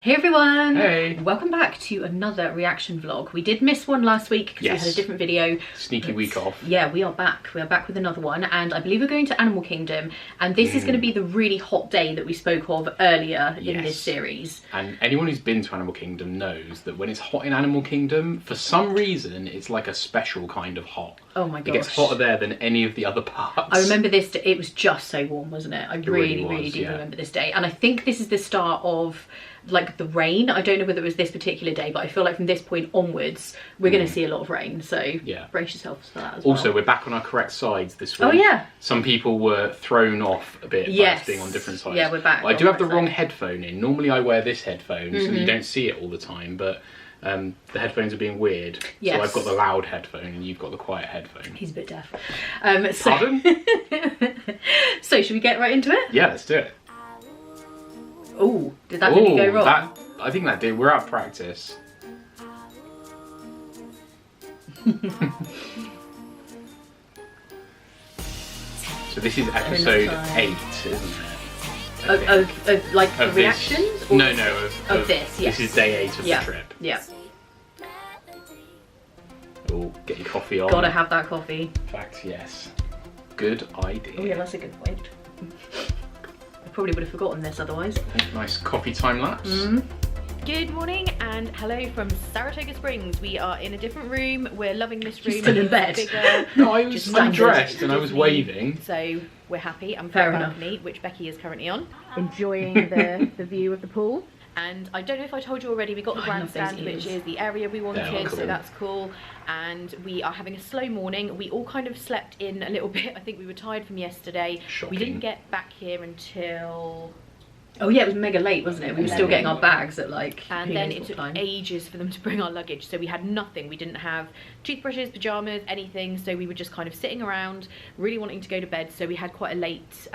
Hey everyone! Hey! Welcome back to another reaction vlog. We did miss one last week because we had a different video. Sneaky week off. Yeah, we are back. We are back with another one, and I believe we're going to Animal Kingdom, and this is going to be the really hot day that we spoke of earlier in this series. And anyone who's been to Animal Kingdom knows that when it's hot in Animal Kingdom, for some reason, it's like a special kind of hot. Oh my gosh. It gets hotter there than any of the other parts. I remember this, it was just so warm, wasn't it? I really do remember this day. And I think this is the start of like the rain. I don't know whether it was this particular day, but I feel like from this point onwards we're going to see a lot of rain, so brace yourselves for that as well. Also, we're back on our correct sides this week. Oh yeah, some people were thrown off a bit by us being on different sides. Yeah, we're back. I do have the wrong headphone in. Normally I wear this headphone so you don't see it all the time, but the headphones are being weird. So I've got the loud headphone and you've got the quiet headphone. He's a bit deaf. Pardon? So should we get right into it? Yeah, let's do it. Oh, did that really go wrong? I think that did. We're out of practice. So this is episode 8, isn't it? Like the reactions? Or no, of this, yes. This is day 8 of the trip. Yeah. Oh, get your coffee on. Gotta have that coffee. Facts, yes. Good idea. Oh yeah, that's a good point. I probably would have forgotten this otherwise. Nice coffee time lapse. Good morning and hello from Saratoga Springs. We are in a different room. We're loving this room. Still in bed. Bigger. No, I was undressed and I was waving. So we're happy. I'm Fair on the enough. balcony, which Becky is currently on, enjoying the view of the pool. And I don't know if I told you already, we got the grandstand, which is the area we wanted, so that's cool. And we are having a slow morning. We all kind of slept in a little bit. I think we were tired from yesterday. Shocking. We didn't get back here until... Oh yeah, it was mega late, wasn't it? We were still getting our bags at like... And then it took ages for them to bring our luggage, so we had nothing. We didn't have toothbrushes, pyjamas, anything, so we were just kind of sitting around, really wanting to go to bed. So we had quite a late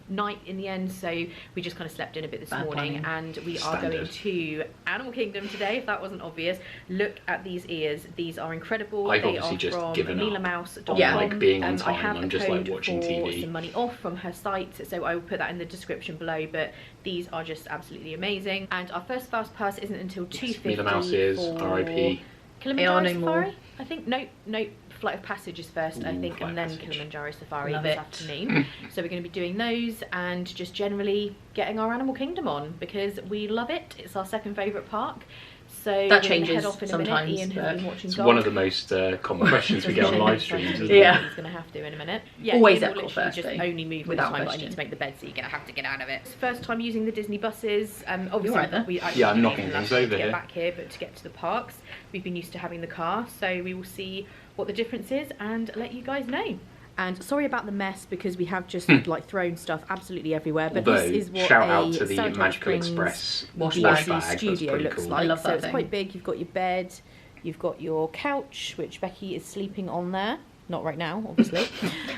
night in the end, so we just kind of slept in a bit this morning. And we are going to Animal Kingdom today, if that wasn't obvious. Look at these ears. These are incredible. I've they obviously are just from given up. MilaMouse.com. Yeah, like being on I time. have I'm just like watching TV. some money off from her site, so I will put that in the description below. But these are just absolutely amazing. And our first fast pass isn't until 2:50. MilaMouse is RIP. Kilimanjaro Safari? I think no, Flight of Passage is first, I think, and then Kilimanjaro Safari this afternoon. So we're going to be doing those and just generally getting our Animal Kingdom on because we love it. It's our second favourite park. So that changes head off in sometimes. A minute. Ian has been watching It's golf. one of the most common questions we get on live streams, isn't it? Yeah. He's going to have to in a minute. Yeah, always Ian will Epcot literally first, just though, only move without time, but I question. need to make the bed, so you're going to have to get out of it. First time using the Disney buses. Obviously, I'm knocking things over to get here. back here, but to get to the parks, we've been used to having the car, so we will see what the difference is and let you guys know. And sorry about the mess because we have just like thrown stuff absolutely everywhere. But although, this is what shout out a to the Saratoga Magical Springs Express wash bag. studio That's looks cool. like. I love that it's thing. quite big. You've got your bed, you've got your couch, which Becky is sleeping on there. Not right now, obviously.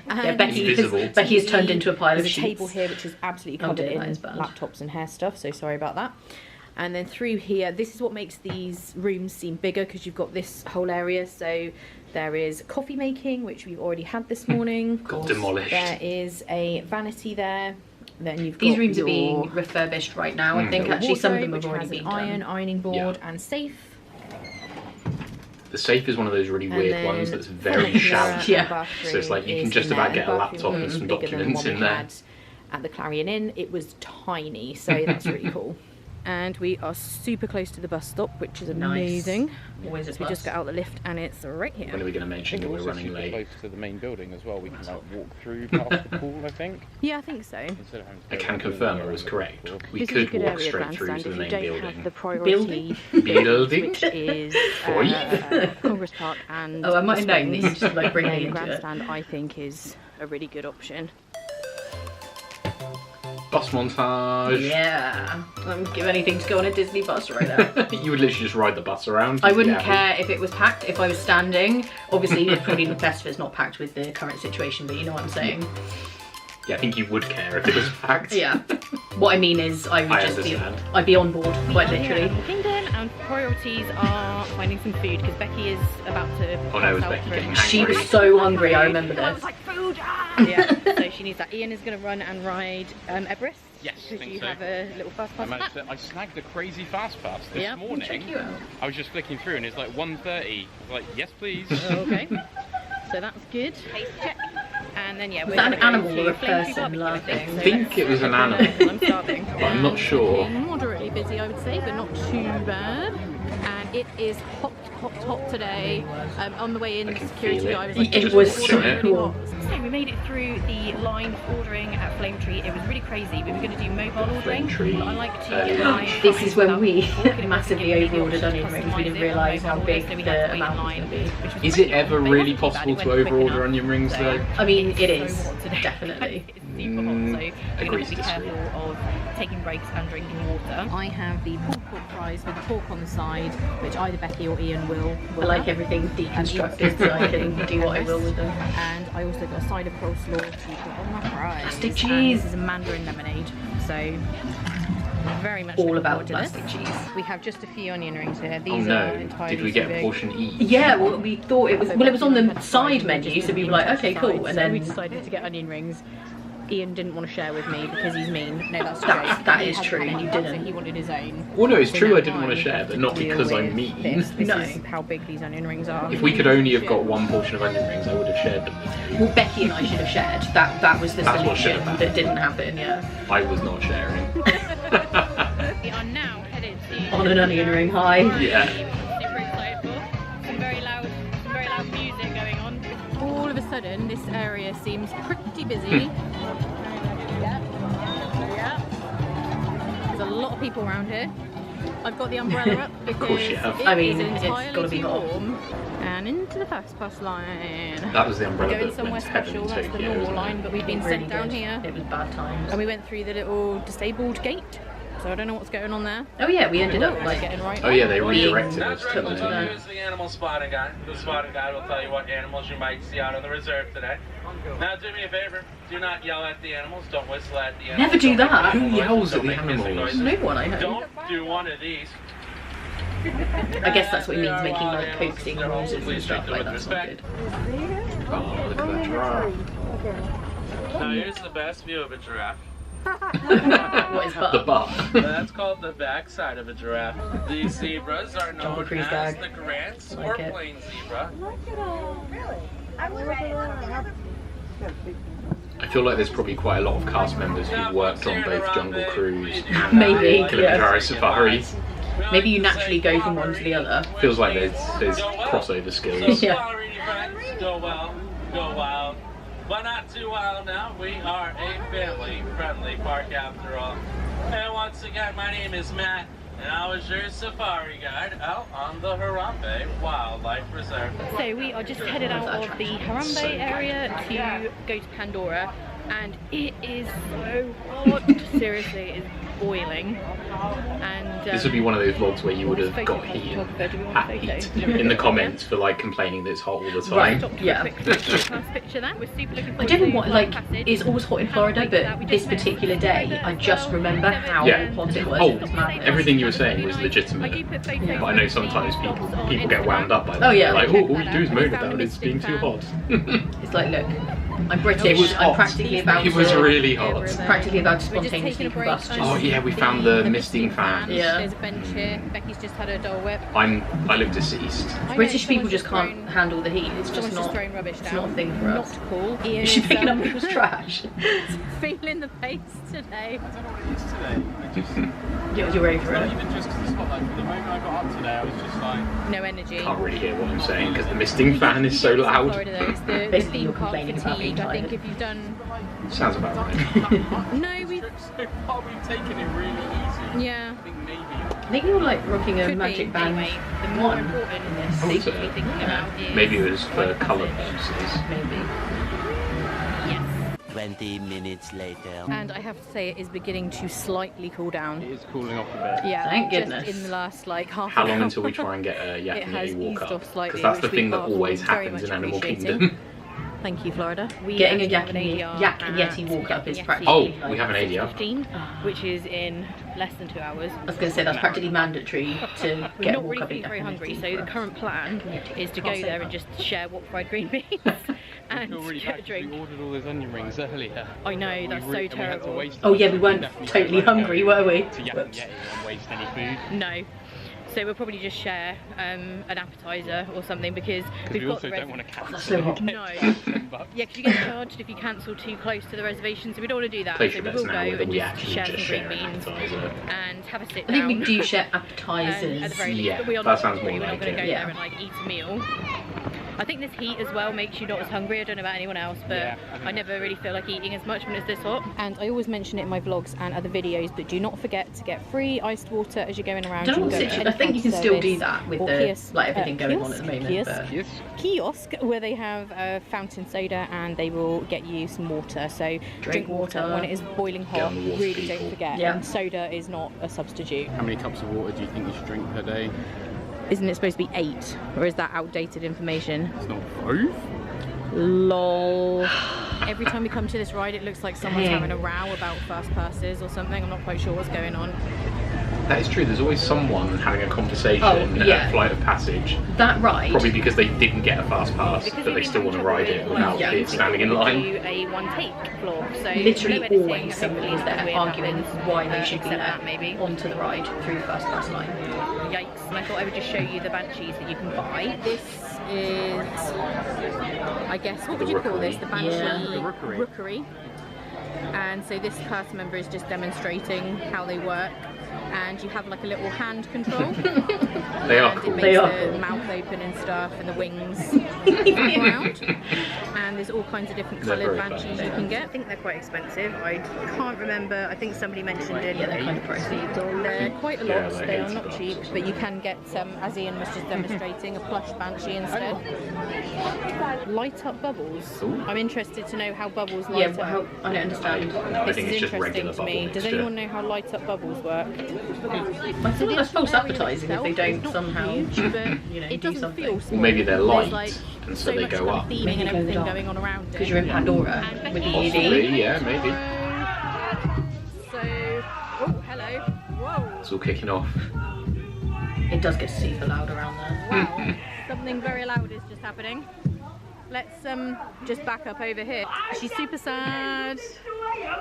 Yeah, Becky has turned into a pile of sheets. There's a table here which is absolutely covered in laptops and hair stuff, so sorry about that. And then through here, this is what makes these rooms seem bigger because you've got this whole area. So there is coffee making, which we've already had this morning. Got demolished. There is a vanity there. Then you've got these rooms are being refurbished right now. I think actually some of them have already been done. Ironing board and safe. The safe is one of those really weird ones that's very shallow. Yeah. So it's like you can just about get a laptop and some documents in there. At the Clarion Inn, it was tiny, so that's really cool. And we are super close to the bus stop, which is amazing. Always a so we just got out the lift and it's right here. When are we going to mention that we're running late? Close to the main building as well. We can like walk through past the pool, I think. Yeah, I think so. I can confirm I was correct. We could walk straight through to the main building. The priority building, which is Congress Park, and I might have known that you just like bring me into grandstand. I think is a really good option. Bus montage. Yeah, I wouldn't give anything to go on a Disney bus right now. You would literally just ride the bus around. I wouldn't care if it was packed, if I was standing. Obviously, it'd probably look best if it's not packed with the current situation, but you know what I'm saying. Yeah, I think you would care if it was packed. Yeah. What I mean is, I'd be on board, quite literally. Kingdom, and priorities are finding some food because Becky is about to. Oh no, is Becky getting hangry? She was so hungry. I remember this. I was like, food! Yeah. So she needs that. Ian is going to run and ride Everest. Yes, I Did think you so. have a little fast pass? I snagged a crazy fast pass this Yeah. morning. Check you out. I was just flicking through and it's like 1:30. I was like, yes please. Okay. So that's good. Taste check. And then yeah, Was we're that gonna an go animal to or a Flame person Tree Barbecue, laughing? So I think it was an animal. I'm starving. But I'm not sure. Looking moderately busy, I would say, but not too bad. And it is hot today. On the way in, I the can security feel it. guy was like, It was "It's so really cool. hot." So we made it through the line for ordering at Flame Tree. It was really crazy. We were going to do mobile ordering. Tree, But I like to get my This is when we walking massively and getting over-ordered the onion option to rings. We didn't customise it on realise how mobile big order, so we the had to wait in amount was line, going to be. which was Is pretty it ever long, but really wasn't too bad. possible It to went quick over-order enough. onion rings So, though? I mean, it so is, hot today. definitely. It's super hot, so we're going to agree have to to be disagree. careful of taking breaks and drinking water. I have the pulled pork fries with the pork on the side, which either Becky or Ian will I like have. everything deconstructed so I can do what I will with them. And I also got a side of coleslaw to put on my fries. Plastic And cheese. this is a mandarin lemonade, so very much All looking about forward to this. plastic cheese. We have just a few onion rings here. Oh These are no, entirely did we get too a big. portion each? Yeah, well, we thought it was. So Well, it was on we the had side fries, menu, just so we were the like, sides, okay, cool. And so we then decided to get onion rings. Ian didn't want to share with me because he's mean. No, that's That- true. that He is hasn't true, had you any, didn't. So he wanted his own. Well, no, it's So true now I didn't want to I share, have but to not deal because I'm with mean. This No. is how big these onion rings are. If we could only have got one portion of onion rings, I would have shared them with you. well, Becky and I should have shared. That was the That's what should solution have that didn't happen. Yeah, I was not sharing. We are now headed to on an onion ring high. Yeah. Super excited for some very loud music going on. All of a sudden, this area seems pretty busy. There's a lot of people around here. I've got the umbrella up because course you have. it I mean, is it's entirely gotta be too hot. warm. And into the fast pass line. That was the umbrella We're going that somewhere went to heaven special. in That's the Tokyo, normal wasn't line, it? but we've been Really sent down good. here. It was bad times. And we went through the little disabled gate. So I don't know what's going on there. Oh yeah, we ended up We're like getting right. Oh yeah, they Being redirected us. put didn't onto they? that. Here's the animal spotting guide. The spotting guide will tell you what animals you might see out on the reserve today. Now do me a favor, do not yell at the animals, don't whistle at the animals. Never do don't make that. animal Who yells noises, at don't the make hissing animals? noises. No one I know. Don't do one of these. I guess that's what he means, making like coaxing noises and stuff like that's not good. Oh, look at that giraffe. Now here's the best view of a giraffe. What is The that? butt. That's called the backside of a giraffe. These zebras are Jungle known Cruise as bag. the Grants Like or it. plain zebra. I feel like there's probably quite a lot of cast members who've worked on both Jungle Cruise and Maybe, Kilimanjaro yeah. Safari. Maybe you naturally go from one to the other. Feels like there's crossover skills. Yeah. Safari friends, go well, go wild. But not too wild now. We are a family-friendly park after all. And once again, my name is Matt, and I was your safari guide out on the Harambe Wildlife Reserve. So we are just headed out of the Harambe So good. area to go to Pandora, and it is so hot. Seriously, it is boiling. And This would be one of those vlogs where you would have got heat heat in the comments for like complaining that it's hot all the time. Right. Stopped for Yeah. a quick class picture there. We're super looking I forward don't know to what, the like, passage. it's always hot in Florida, but this particular day, I just remember how Yeah. hot it was. Oh, It was madness. everything you were saying was legitimate. But I know sometimes people get wound up by that. Oh, yeah. Like, oh, all you do is moan about it's being too hot. It's like, look, I'm British, It was I'm hot. practically about It was to, really hot. practically about to We're just spontaneously taking a break. combust. Oh, yeah, we found the misting fan. Yeah. There's a bench here. Becky's just had a Dole Whip. I look deceased. I know British people someone's just can't thrown- handle the heat. It's just Someone's just not. throwing rubbish It's down. not a thing for us. Not cool. Ian Is she picking up um, people's trash? feeling the pace today. I don't know what it is today. I just, You're over not it. even just because it's hot. Like from the moment I got up today, I was just like, No energy. Can't really hear what I'm saying because the misting fan is so loud. Florida, though, it's the Basically, theme you're park complaining about being fatigue. I think tired. if you've done, Sounds about right. no, we, so far we've taken it really easy. yeah. I think maybe. I think you're like rocking a Could magic be. band. Anyway, the more one important in this. thing Also, to be thinking about is Maybe it was for rite of colour passage. purposes. Maybe. Yes. 20 minutes later. And I have to say, it is beginning to slightly cool down. It is cooling off a bit. Yeah. Thank just goodness. in the last like half. How an long hour. until we try and get a yak It and has yeti walk eased up? off slightly, Because that's the which thing we that are always very happens much in Animal appreciating. Kingdom. Thank you, Florida. We Getting a actually have an yak and ADR yeti walk up is at practically. Oh, like, we have an ADR. 15, which is in less than 2 hours. I was going to say that's practically mandatory to We're get a not walk really up. feeling very hungry, so the current plan is to go there and just share wok fried green beans. and really get a bad. drink. We ordered all those onion rings earlier. I know, that's so terrible. Oh yeah, we weren't totally hungry, were we? To Yak and Yeti and waste any food. No. So we'll probably just share an appetizer or something because we've we got also the don't want to cancel. so hot. No. Yeah, because you get charged if you cancel too close to the reservation, so we don't want to do that. Place So your we bets will go now whether and we just actually share just some green share an beans appetizer. and have a sit I down. think we do share At the appetizers. very least, Yeah, but we are that not sounds hungry. more We're not like going to it. go Yeah. there and like eat a meal. I think this heat as well makes you not as hungry. I don't know about anyone else, but Yeah, I never really feel like eating as much when it's this hot. And I always mention it in my vlogs and other videos, but do not forget to get free iced water as you're going around. I don't know what You can go situation. to I think any you can still do service that with or the kiosk- like everything going on at the moment. kiosk, but- Yes. kiosk where they have fountain soda and they will get you some water. So drink water when it is boiling Get hot. on the water, Really people. don't forget. Yeah. And soda is not a substitute. How many cups of water do you think you should drink per day? Isn't it supposed to be 8? Or is that outdated information? It's not 5. Lol. Every time we come to this ride, it looks like someone's Dang. having a row about fast passes or something. I'm not quite sure what's going on. That is true. There's always someone having a conversation Oh, yeah. at Flight of Passage. That ride. Probably because they didn't get a fast pass, Because but we've they been still want to ride it having without trouble with standing in we line. do a one-take vlog, so Literally no editing, always somebody is hopefully there nothing weird arguing happens, why they should be except there that maybe. onto the ride through the first class line. Yikes. And I thought I would just show you the banshees that you can buy. This is, I guess, what would you call this? The banshee Yeah. The rookery. rookery. And so this cast member is just demonstrating how they work. And you have like a little hand control. They are And cool. it They makes are the cool. mouth open and stuff, and the wings flap around. And there's all kinds of different They're coloured very banshees fun. you can get. I think they're quite expensive. I can't remember. I think somebody mentioned earlier. Yeah, they're kind of pricey. They're quite a Yeah, lot. they're They are 80 not bucks. cheap, but you can get, as Ian was just demonstrating, a plush banshee instead. Light up bubbles. Ooh. I'm interested to know how bubbles Yeah, light up. well, I don't understand. No, I This think is it's just interesting regular to bubble me. Does mixture. anyone know how light up bubbles work? I thought that's false advertising if they don't somehow, Huge, but you know, it do doesn't something. feel small. Well, maybe they're There's, light, like, and so they much go kind of up. theming Maybe and go everything dark. going on around it. Because you're in Pandora And with the Becky- Possibly, EV. yeah, maybe. So, oh, hello. Whoa. It's all kicking off. It does get super loud around there. Wow. Something very loud is just happening. Let's just back up over here. She's super sad,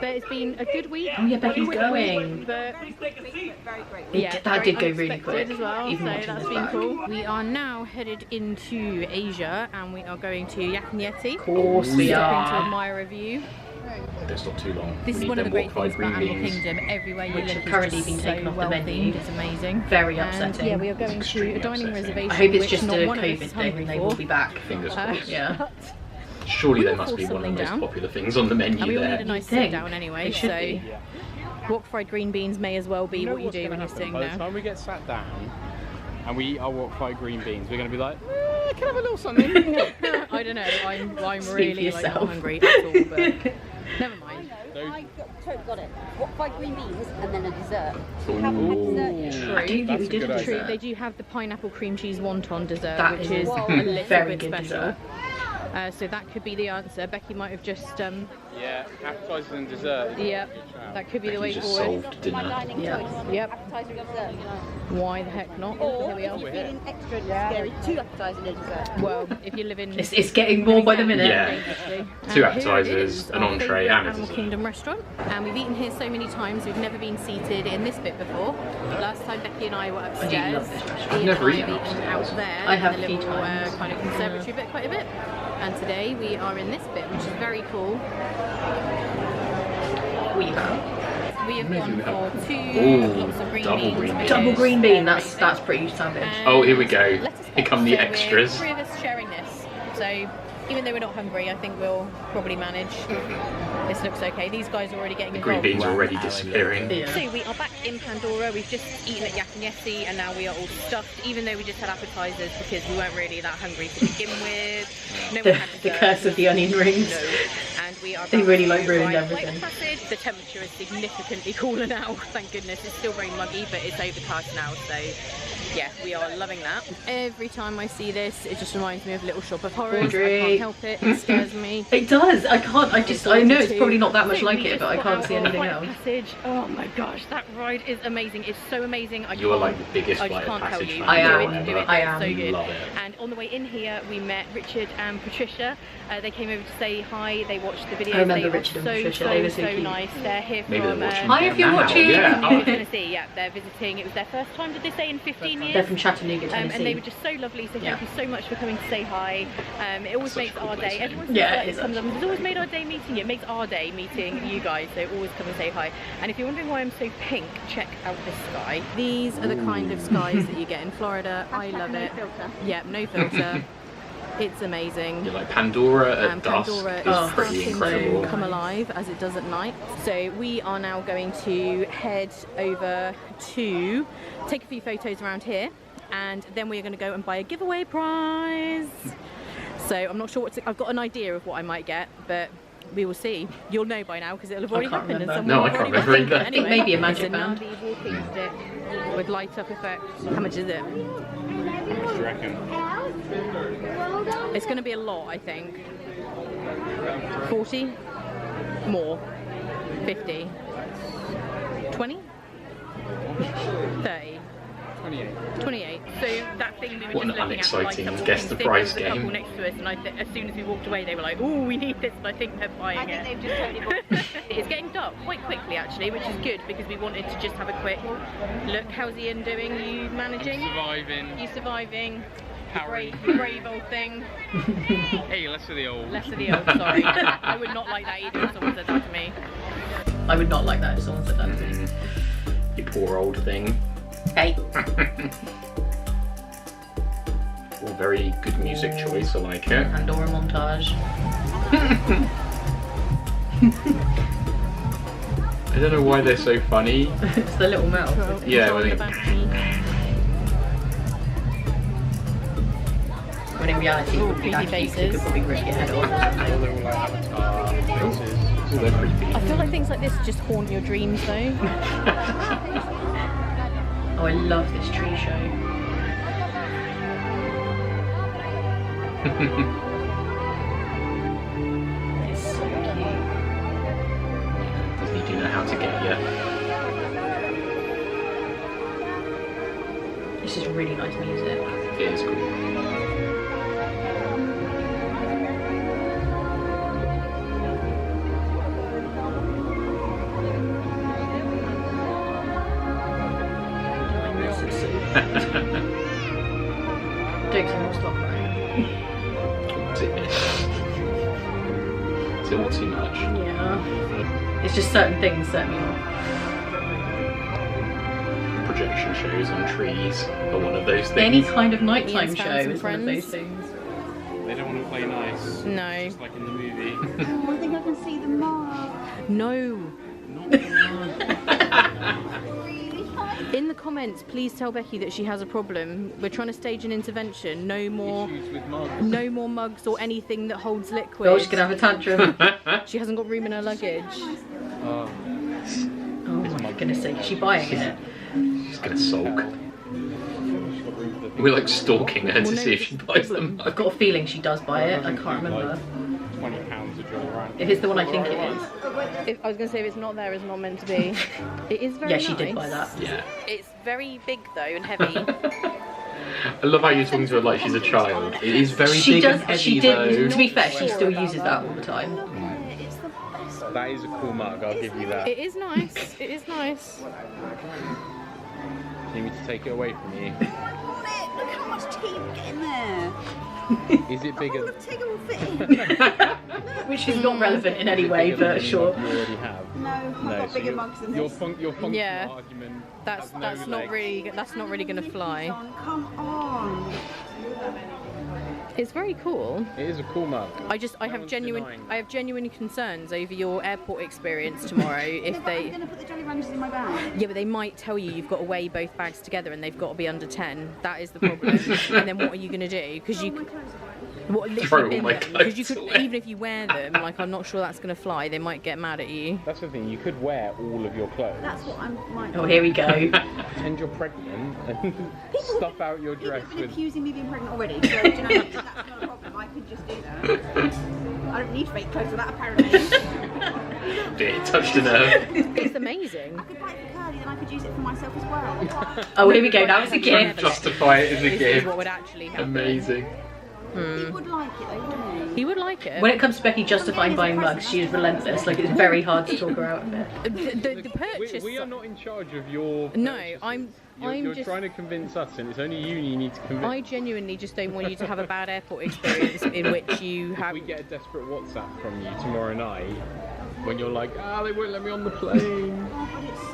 but it's been a good week. Oh yeah, Becky's going. But That did go really unexpected quick. as well, Even so watching that's this been back. cool. We are now headed into Asia, and we are going to Yak and Yeti. Of course we Stopping to are. admire a view. It's not too long. This We is need one of the them great walk by things about green Animal beans. Kingdom. Everywhere you Which look have is currently just been so taken off the well menu. themed. It's amazing. Very And, upsetting. yeah, we are going to Extremely a dining upsetting. reservation. I hope it's which just not a one of us COVID is thing hungry and they for. will be back. Fingers crossed. Yeah. Surely We there will must force be one of the something most down. popular things on the menu And we all there. need a nice think. sit down anyway, It should so be. wok fried green beans may as well be You know what you what's do gonna when you're happen? sitting By the down. time we get sat down and we eat our wok fried green beans, we're going to be like, can I have a little something? I don't know, I'm Speak really for like, not yourself. hungry at all, but never mind. I totally got it. What, fried green beans and then a dessert. Ooh. Have a dessert yet? I don't think That's we a did good a idea. True, dessert. they do have the pineapple cream cheese wonton dessert, That which is is a a little very bit good special. dessert. So that could be the answer. Becky might have just, Yeah, appetizers and dessert. yeah, that could be the way You just forward. solved My dinner. dining Yeah. choice. Yep. Appetizer and dessert. Why the heck not? Or Here we if are. you're feeling extra scary, 2 appetizers and a dessert. Well, if you live in It's getting more by the minute. Yeah. dangerously. Two And here it appetisers, is, an our entree favourite and a Animal dessert. Kingdom restaurant, and we've eaten here so many times. We've never been seated in this bit before. Last time Becky and I were upstairs. love this restaurant. Ian and Never I eaten have eaten upstairs. out there. I have in a the few little times. kind of conservatory bit quite a bit. And today we are in this bit, which is very cool. We have. We have gone for 2 Ooh, lots of green double beans. green beans. because Double green bean, they're that's amazing. pretty savage. Oh, here we go. Let us Here come the so extras. We're 3 of us sharing this. So even though we're not hungry, I think we'll probably manage. This looks okay. These guys are already getting The green involved. beans are already disappearing. Yeah. So we are back in Pandora. We've just eaten at Yak and Yeti and now we are all stuffed, even though we just had appetizers because we weren't really that hungry to begin with. No one had The dessert. curse of the onion rings. No. And we are They back really, to like, ruined Flight of everything. Passage. The temperature is significantly cooler now, thank goodness. It's still very muggy, but it's overcast now, so Yeah, we are loving that. Every time I see this, it just reminds me of Little Shop of Horrors. Audrey. I can't help it. It scares me. It does. I can't. I know it's probably not that much like it, but I can't see anything else. Passage. Oh my gosh, that ride is amazing. It's so amazing. You are like the biggest I Flight just of can't tell Passage you. fan I am. Do it. I It's am. so good. Love it. And on the way in here, we met Richard and Patricia. They came over to say hi. They watched the videos. I remember they Richard and are Patricia. They were so so cute. nice. They're here Maybe from they're watching Hi, if you're now. watching. Yeah. Chattanooga, Tennessee. Yeah, they're visiting. It was their first time, did they say, in 15 years? They're from Chattanooga, Tennessee. And they were just so lovely, so thank you so much for coming to say hi. It always Such a makes cool our place, day. isn't it? Everyone says Yeah, that it is comes up, actually. it's always made our day meeting you. It makes our day meeting you guys, so always come and say hi. And if you're wondering why I'm so pink, check out this sky. These are the kind of skies that you get in Florida. I love it. No filter. Yeah, no filter. It's amazing. You're like Pandora at dusk. Pandora Is is pretty starting incredible. to come alive as it does at night. So we are now going to head over to take a few photos around here, and then we're going to go and buy a giveaway prize. So I'm not sure I've got an idea of what I might get, but we will see. You'll know by now because it'll have already can't happened. And remember. someone No, I will can't already remember think it either. I think maybe a magic It's band. Navi walking stick with light up effect. How much is it? What do you reckon? It's going to be a lot, I think. 40? More. 50? 20? 30? 28. 28. So that thing we were What just an looking at, unexciting like, guess the price there was a couple game. next to us, and as soon as we walked away, they were like, "Oh, we need this," and I think they're buying it. they've just totally bought It's getting dark quite quickly, actually, which is good because we wanted to just have a quick look. How's Ian doing? You managing? Surviving. You surviving? Harry. Brave old thing. Hey, less of the old. Less of the old. Sorry, I would not like that either if someone said that to me. I would not like that if someone said that to me. You poor old thing. Hey. Well, very good music choice. I like it. Pandora montage. I don't know why they're so funny. It's the little mouth. Yeah, well, Control they- the battery. When in reality, it would be creepy that cute, you faces. could probably rip your head off or All something. they're all like avatar faces. Oh, they're creepy. I feel like things like this just haunt your dreams, though. Oh, I love this tree show. It's so cute. Disney do know how to get you. It's just really nice music. It is cool. Don't say more stop crying. Is it all too much? Yeah. It's just certain things set me off. Projection shows on trees are one of those things. Any kind of nighttime Ian's show found some is one of those friends. things. They don't want to play nice. No. Just like in the movie. Oh, I think I can see the mark. No. Really high. In the comments, please tell Becky that she has a problem. We're trying to stage an intervention. No more mugs or anything that holds liquid. Oh, she's gonna have a tantrum. She hasn't got room in her luggage. Oh. Oh my goodness sake, is she buying it? She's gonna sulk. We're like stalking her to Well, no, see if this she is the buys problem. them. I've got a feeling she does buy it. I can't remember. £20 a Joyride. If it's the one I think it is. I was going to say if it's not there, it's not meant to be. It is very Yeah, nice. she did buy that. Yeah. It's very big though and heavy. I love how you're talking to her like she's a child. It is very She big does. and heavy She though. did. To be fair, she Sure still about uses that all the time. It's the best. That is a cool mug, I'll give you that. It is nice. It is nice. You need me to take it away from you. Look how much tea we get in there. Is it bigger? All of tea will fit in. Which is not relevant in any way, Bigger than but the sure. mug you already have. No, I've got so bigger mugs than your this. your functional Yeah. argument. That's has no not legs. really going to fly. Come on. It's very cool. It is a cool mug. I No have one's genuine denying. I have genuine concerns over your airport experience tomorrow. If I'm they going to put the Jolly Ranchers in my bag. Yeah, but they might tell you you've got to weigh both bags together and they've got to be under 10. That is the problem. And then what are you going to do? Because All you my clothes are What, Throw literally all my bin them? clothes Because you could, away. even if you wear them, like I'm not sure that's going to fly. They might get mad at you. That's the thing, you could wear all of your clothes. That's what I'm. Oh, here we go. Pretend you're pregnant and stuff out your dress People have been with... accusing me of being pregnant already, so do you know, that's not a problem. I could just do that. I don't need fake clothes for that, apparently. It touched a nerve. It's amazing. I could buy it for Curly, then I could use it for myself as well. Oh, here we go. That was a gift. Justify it as a This is gift. what would actually happen. Amazing. He would like it though, wouldn't he? He would like it. When it comes to Becky justifying buying mugs, she is relentless. Like, it's very hard to talk her out of it. The purchase. We are not in charge of your... No, purchases. I'm You're just. trying to convince us, and it's only you need to convince. I genuinely just don't want you to have a bad airport experience in which you If have. we get a desperate WhatsApp from you tomorrow night, when you're like, they won't let me on the plane.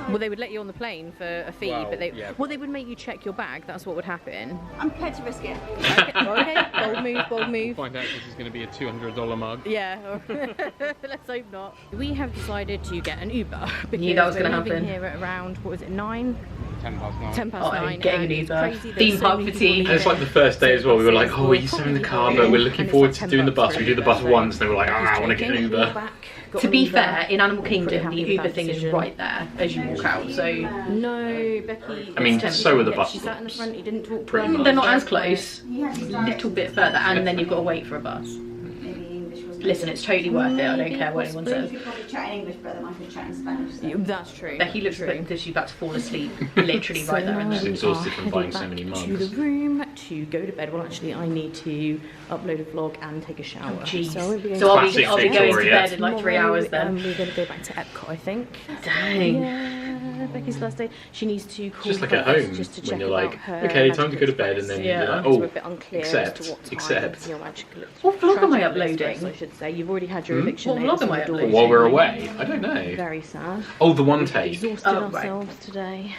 Well, they would let you on the plane for a fee, Well, but they yeah. well they would make you check your bag. That's what would happen. I'm prepared to risk it. Okay, bold move, bold move. Find out this is going to be a $200 mug. Yeah, let's hope not. We have decided to get an Uber because Knew that was gonna we're leaving happen. here at around, what was it, 9? 10 past 9. 10 past Oh, 9. getting an and it's Uber. crazy, there's Theme so park many people fatigue. leaving. It's like the first day as well. We were like, oh, are you still in the car? But we're looking And forward it's to like doing the $10 bus. for We an do the Uber, bus so once, and then we're like, I want to get an joking, Uber. back, got To an be Uber. fair, in Animal Pretty Kingdom, happy the with Uber that thing is decision. right there as you walk out. So No, Becky. I mean, it's so are the tempting. bus She sat in the stops. front, he didn't talk to Pretty her. much. they're not as close. Yeah, A little bit further, and then you've got to wait for a bus. maybe English was. Listen, it's totally worth it. I don't care what anyone You says. could probably chat in English better than I could chat in Spanish. So. That's true. Becky looks true. like she's about to fall asleep, literally right there and She's then. exhausted from buying so many To mugs. the room to go to bed. Well, actually, I need to upload a vlog and take a shower. Jeez. So, I won't be going So I'll Classic be going to Victoria. bed in like 3 hours tomorrow, then. we're going to go back to Epcot, I think. Dang. Yeah, Becky's last day. She needs to call Just like at first home, just to when check you're about like, her okay, time to Magic go to bed, Express. and then Yeah. you're like, So we're oh, a bit unclear except, as to what time except. your Magical What vlog am I Magical Express, uploading? I should say. You've already had your eviction What notice vlog am on I the door. uploading? While we're away, I don't know. Very sad. Oh, the one We've take. exhausted Oh, right. ourselves today.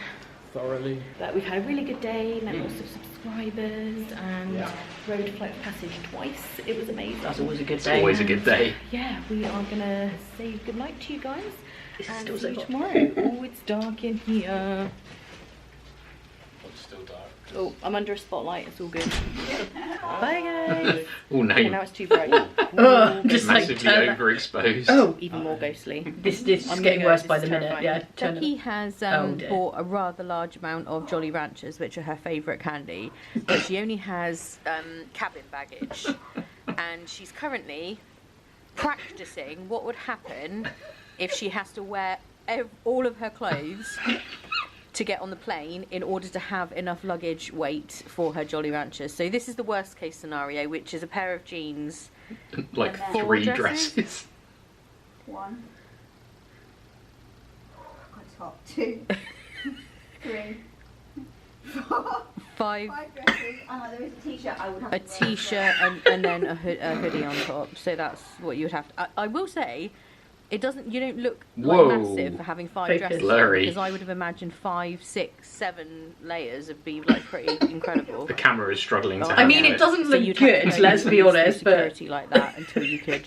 Thoroughly. But we've had a really good day, met lots of subscribers, and rode Flight of Passage twice. It was amazing. That's always a good It's day. always a good day. Yeah, we are gonna say goodnight to you guys. It's And still see so you hot. tomorrow. Oh, it's dark in here. It's still dark. Oh, I'm under a spotlight. It's all good. Bye, guys. Oh, no. Okay, now it's too bright. Ugh, just like Massively turn that. overexposed. Oh, Even more ghostly. this I'm is gonna getting go, worse this by is the minute. terrifying. Yeah, turn Becky it. has Oh, dear. bought a rather large amount of Jolly Ranchers, which are her favourite candy, but she only has cabin baggage, and she's currently practicing what would happen if she has to wear all of her clothes to get on the plane in order to have enough luggage weight for her Jolly Ranchers. So this is the worst case scenario, which is a pair of jeans. Like And then 3 4 dresses. dresses. 1. God, it's hot. 2. 3. 4. 5 5 dresses. And there is a t-shirt. I would have a to wear. t-shirt and then a hoodie on top. So that's what you would have to. I will say, it doesn't. You don't look like Whoa. massive for having 5 Focus. dresses. Blurry. Because I would have imagined 5, 6, 7 layers would be like pretty incredible. The camera is struggling to I I handle mean, it it. doesn't So look you'd have to good. go Let's be through honest, but security like that until you could.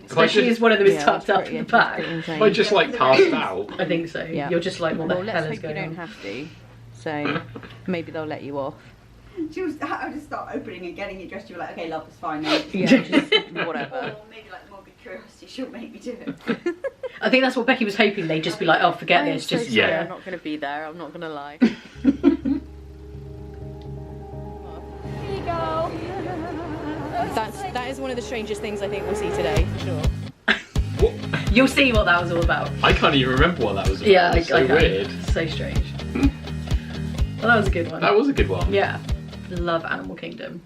especially as one of them is Yeah, tucked it's up pretty- in the back. it's pretty insane. If I just like passed out. I think so. Yeah. You're just like, what the Well, hell let's is hope you going don't on? have to. So maybe they'll let you off. I would just start opening and getting it dressed. You were like, okay, love, it's fine now. Yeah, just whatever. Or maybe like morbid curiosity she'll make me do it. I think that's what Becky was hoping. They'd just be like, oh, forget I'm this. so Just sorry, yeah. I'm not going to be there. I'm not going to lie. That is one of the strangest things I think we'll see today, for sure. You'll see what that was all about. I can't even remember what that was about. Yeah, It's so I can. weird. So strange. Well, that was a good one. That was a good one. Yeah. Love Animal Kingdom.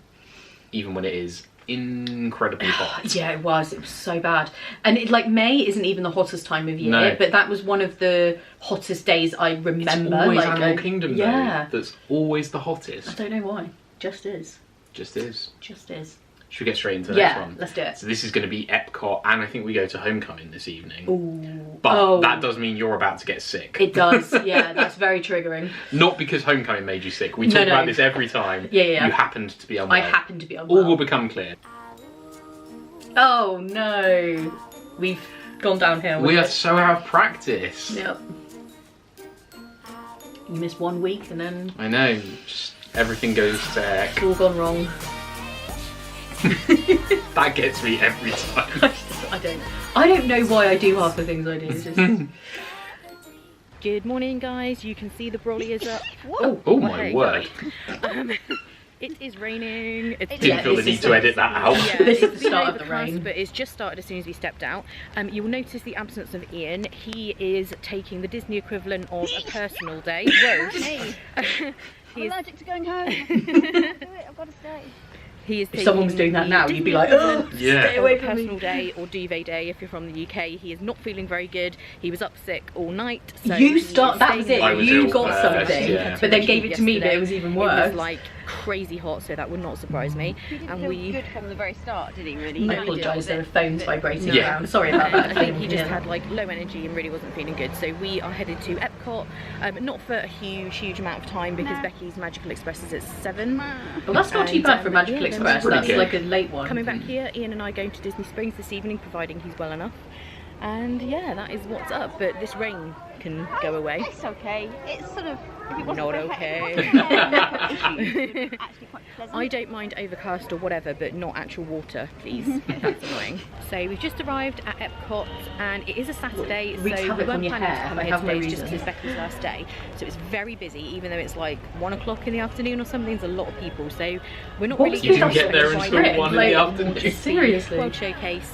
Even when it is incredibly hot. Yeah, it was so bad. And it, like, May isn't even the hottest time of year, No. but that was one of the hottest days I remember. It's always like, Animal Kingdom though. yeah. That's always the I hottest. don't know why. Just is. Just is. Just is. Should we get straight into the next Yeah, one? let's do it. So this is going to be Epcot, and I think we go to Homecoming this evening. Ooh. But Oh. that does mean you're about to get sick. It does. Yeah, that's very triggering. Not because Homecoming made you sick. We No, talk no. about this every time. Yeah. You happened to be unwell. I happen to be unwell. All will become clear. Oh no. We've gone downhill. We with are it. so out of practice. Yep. You miss 1 week and then I know. Just everything goes to heck. it's all gone wrong. That gets me every time. I don't know why I do half the things I do. It's just... Good morning, guys. You can see the brolly is up. Oh my word. It is raining. Didn't feel the need to edit that out. Yeah, This is the it's start of the overcast, rain. but it's just started as soon as we stepped out. You will notice the absence of Ian. He is taking the Disney equivalent of a personal day. Whoa. Hey, I'm allergic to going home. I've got to stay. He is If someone was doing that the now, you'd be like, oh, Yeah. stay away from personal me. day or duvet day if you're from the UK. He is not feeling very good. He was up sick all night. So You start, that was it. I was You ill got first, something, yeah. but then gave it to me, but it was even worse. It was like crazy hot, so that would not surprise me. He didn't And feel we good from the very start, did he? Really? I apologise, there were phones vibrating Yeah. around. Sorry about that. I think he just Yeah. had like low energy and really wasn't feeling good. So we are headed to Epcot, not for a huge amount of time because Becky's Magical Express is at 7. Well, that's not too And, bad for Magical yeah, then Express. we're That's pretty like a late one. Coming back here, Ian and I going to Disney Springs this evening, providing he's well enough. And yeah, that is what's up. But this rain can go away. It's okay. It's sort of. If it wasn't Not for okay. actually quite pleasant. I don't mind overcast or whatever, but not actual water, please. That's annoying. So we've just arrived at Epcot, and it is a Saturday, Wreak so we havoc on weren't your planning to hair. come I here have no today, it's just reason. because it's Becky's last day. So it's very busy, even though it's like 1 o'clock in the afternoon or something. There's a lot of people, so we're not What really. was You didn't That's get there like until 1 in like, the afternoon. Seriously? World Showcase,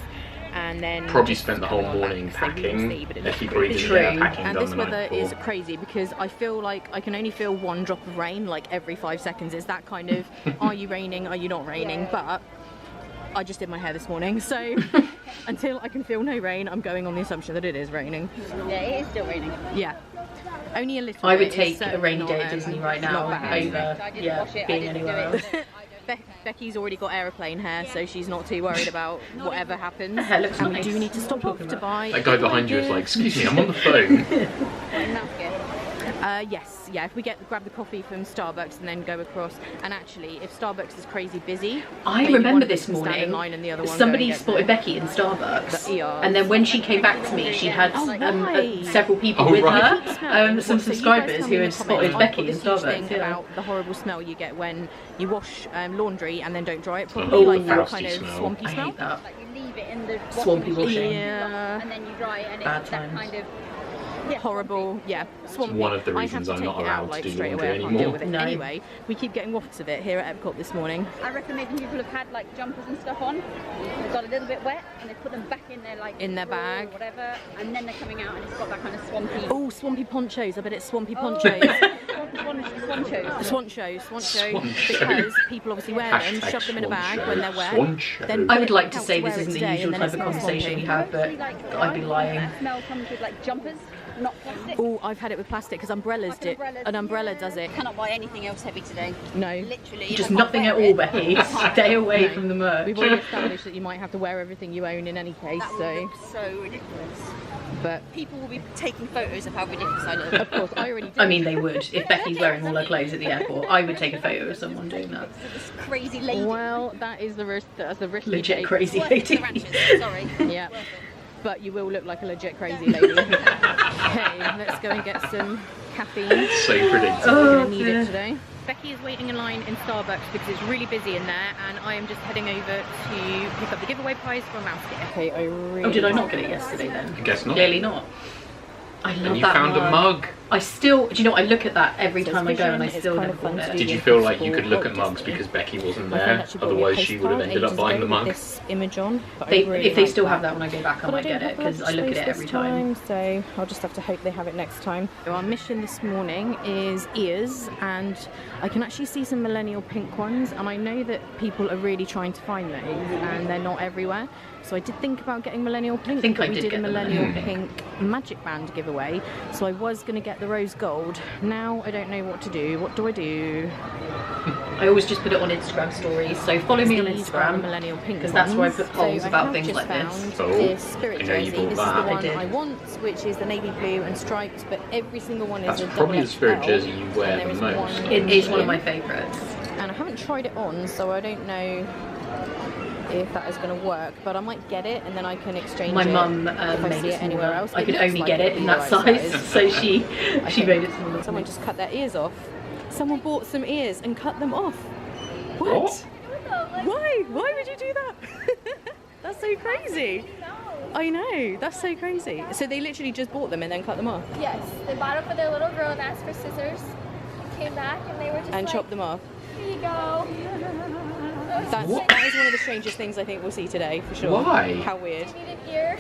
and then Probably just spent the go whole on morning back, so we will packing. see, but it Becky looks probably really didn't True. get her packing And done this the night weather is before. crazy because I feel like I can only feel 1 drop of rain like every 5 seconds. It's that kind of, are you raining, are you not raining? But I just did my hair this morning, so until I can feel no rain, I'm going on the assumption that it is raining. Yeah, it is still raining. Yeah, only a little I bit. would It's take a certainly rainy not, day at Disney right now not bad. over I didn't wash it, I being didn't anywhere do else. it. Becky's already got aeroplane hair, so she's not too worried about whatever happens. Her hair looks And nice. we do need to stop What are off you to talking buy. That guy behind you is like, excuse me, I'm on the phone. Yes, yeah. If we grab the coffee from Starbucks and then go across, and actually, if Starbucks is crazy busy, I maybe one remember of us this can stand morning, in line and the other one somebody go and get spotted them. Becky in Starbucks, The ERs. and then when she came back to me, she had right. several people Oh, with right. her, some So you guys subscribers tell who me in had the spotted comments. Becky I've in got this huge Starbucks. thing Yeah. about the horrible smell you get when you wash laundry and then don't dry it Oh, properly, like that frosty kind of smell. swampy I smell. hate that. Like you leave it in the Swampy washing. Yeah. and then you dry it, and Bad it's that times. kind of Horrible, yeah, swampy. one of the I have reasons to I'm take not it out, allowed like, to do straight laundry away. I can't anymore. deal with it. No. Anyway, we keep getting wafts of it here at Epcot this morning. I reckon maybe people have had like jumpers and stuff on. They've got a little bit wet, and they put them back in their like In their drawer bag. or whatever, and then they're coming out, and it's got that kind of swampy. Oh, swampy ponchos. I bet it's swampy Oh. ponchos. Swanchos. Swancho, because people obviously wear them, Hashtag shove them in a bag swancho. when they're wet. Swancho. Then I would like to out say wear this it isn't the today, usual and then type of it smells conversation we swampy. have, but I'd be lying. That smell comes with like jumpers, not plastic. Oh, I've had it with plastic because umbrellas Like do. umbrellas, An umbrella yeah. does it. Cannot buy anything else heavy today. No. Literally. Just if I nothing at wear all, it, Becky. Stay away from the merch. We've already established that you might have to wear everything you own in any case, That so. would look so ridiculous. But People will be taking photos of how ridiculous I look. of course, I already do. I mean, they would. If Becky's wearing all her clothes at the airport, I would take a photo of someone doing that. This crazy lady. Well, that is the risk. That's the risk. you Legit take. crazy Worth it for lady. the ranches, sorry. Yeah. But you will look like a legit crazy lady. Okay, let's go and get some caffeine. So predictable. We're gonna need it today. Becky is waiting in line in Starbucks because it's really busy in there, and I am just heading over to pick up the giveaway prize for a mouse kit. Okay, I really. Oh, did I not get it yesterday then? I guess not. Clearly not. I love And you that found a mug. I still, do you know what, I look at that every So time I go and I it's still kind never of fun bought to it. do. Did you feel like you could look at mugs because Becky wasn't My friend there? actually bought me a Otherwise, she would have postcard ended up ages buying ago the with mug. This image on. But I They, really if they like still have that when I go back, I But might get don't it have because I look at it space every this time. So I'll just have to hope they have it next time. So our mission this morning is ears, and I can actually see some millennial pink ones, and I know that people are really trying to find those, and they're not everywhere. So I did think about getting millennial pink, think but I we did did a get them. millennial pink magic band giveaway. So I was going to get the rose gold. Now I don't know what to do. What do I do? I always just put it on Instagram stories, so follow me on These are the Instagram. millennial pink because that's where I ones. put polls So about have things just like this. found Oh, this spirit I know you jersey. bought This that. is the I one did. I want, which is the navy blue and striped, but every single one is That's a probably the spirit XL, jersey you wear and there the is most. one It is one of in. my favourites. And I haven't tried it on, so I don't know if that is going to work, but I might get it and then I can exchange My it mum if I made see it it anywhere smaller. else. I could looks only like get it it'd in be that the right size, so she think made it smaller. Someone just cut their ears off. Someone bought some ears and cut them off. What? What? Why? Why would you do that? That's so crazy. I know, that's so crazy. So they literally just bought them and then cut them off? Yes, they bought them for their little girl and asked for scissors. Came back and they were just and chopped them off? Here you go. That is one of the strangest things I think we'll see today, for sure. Why? How weird. Do you need an ear?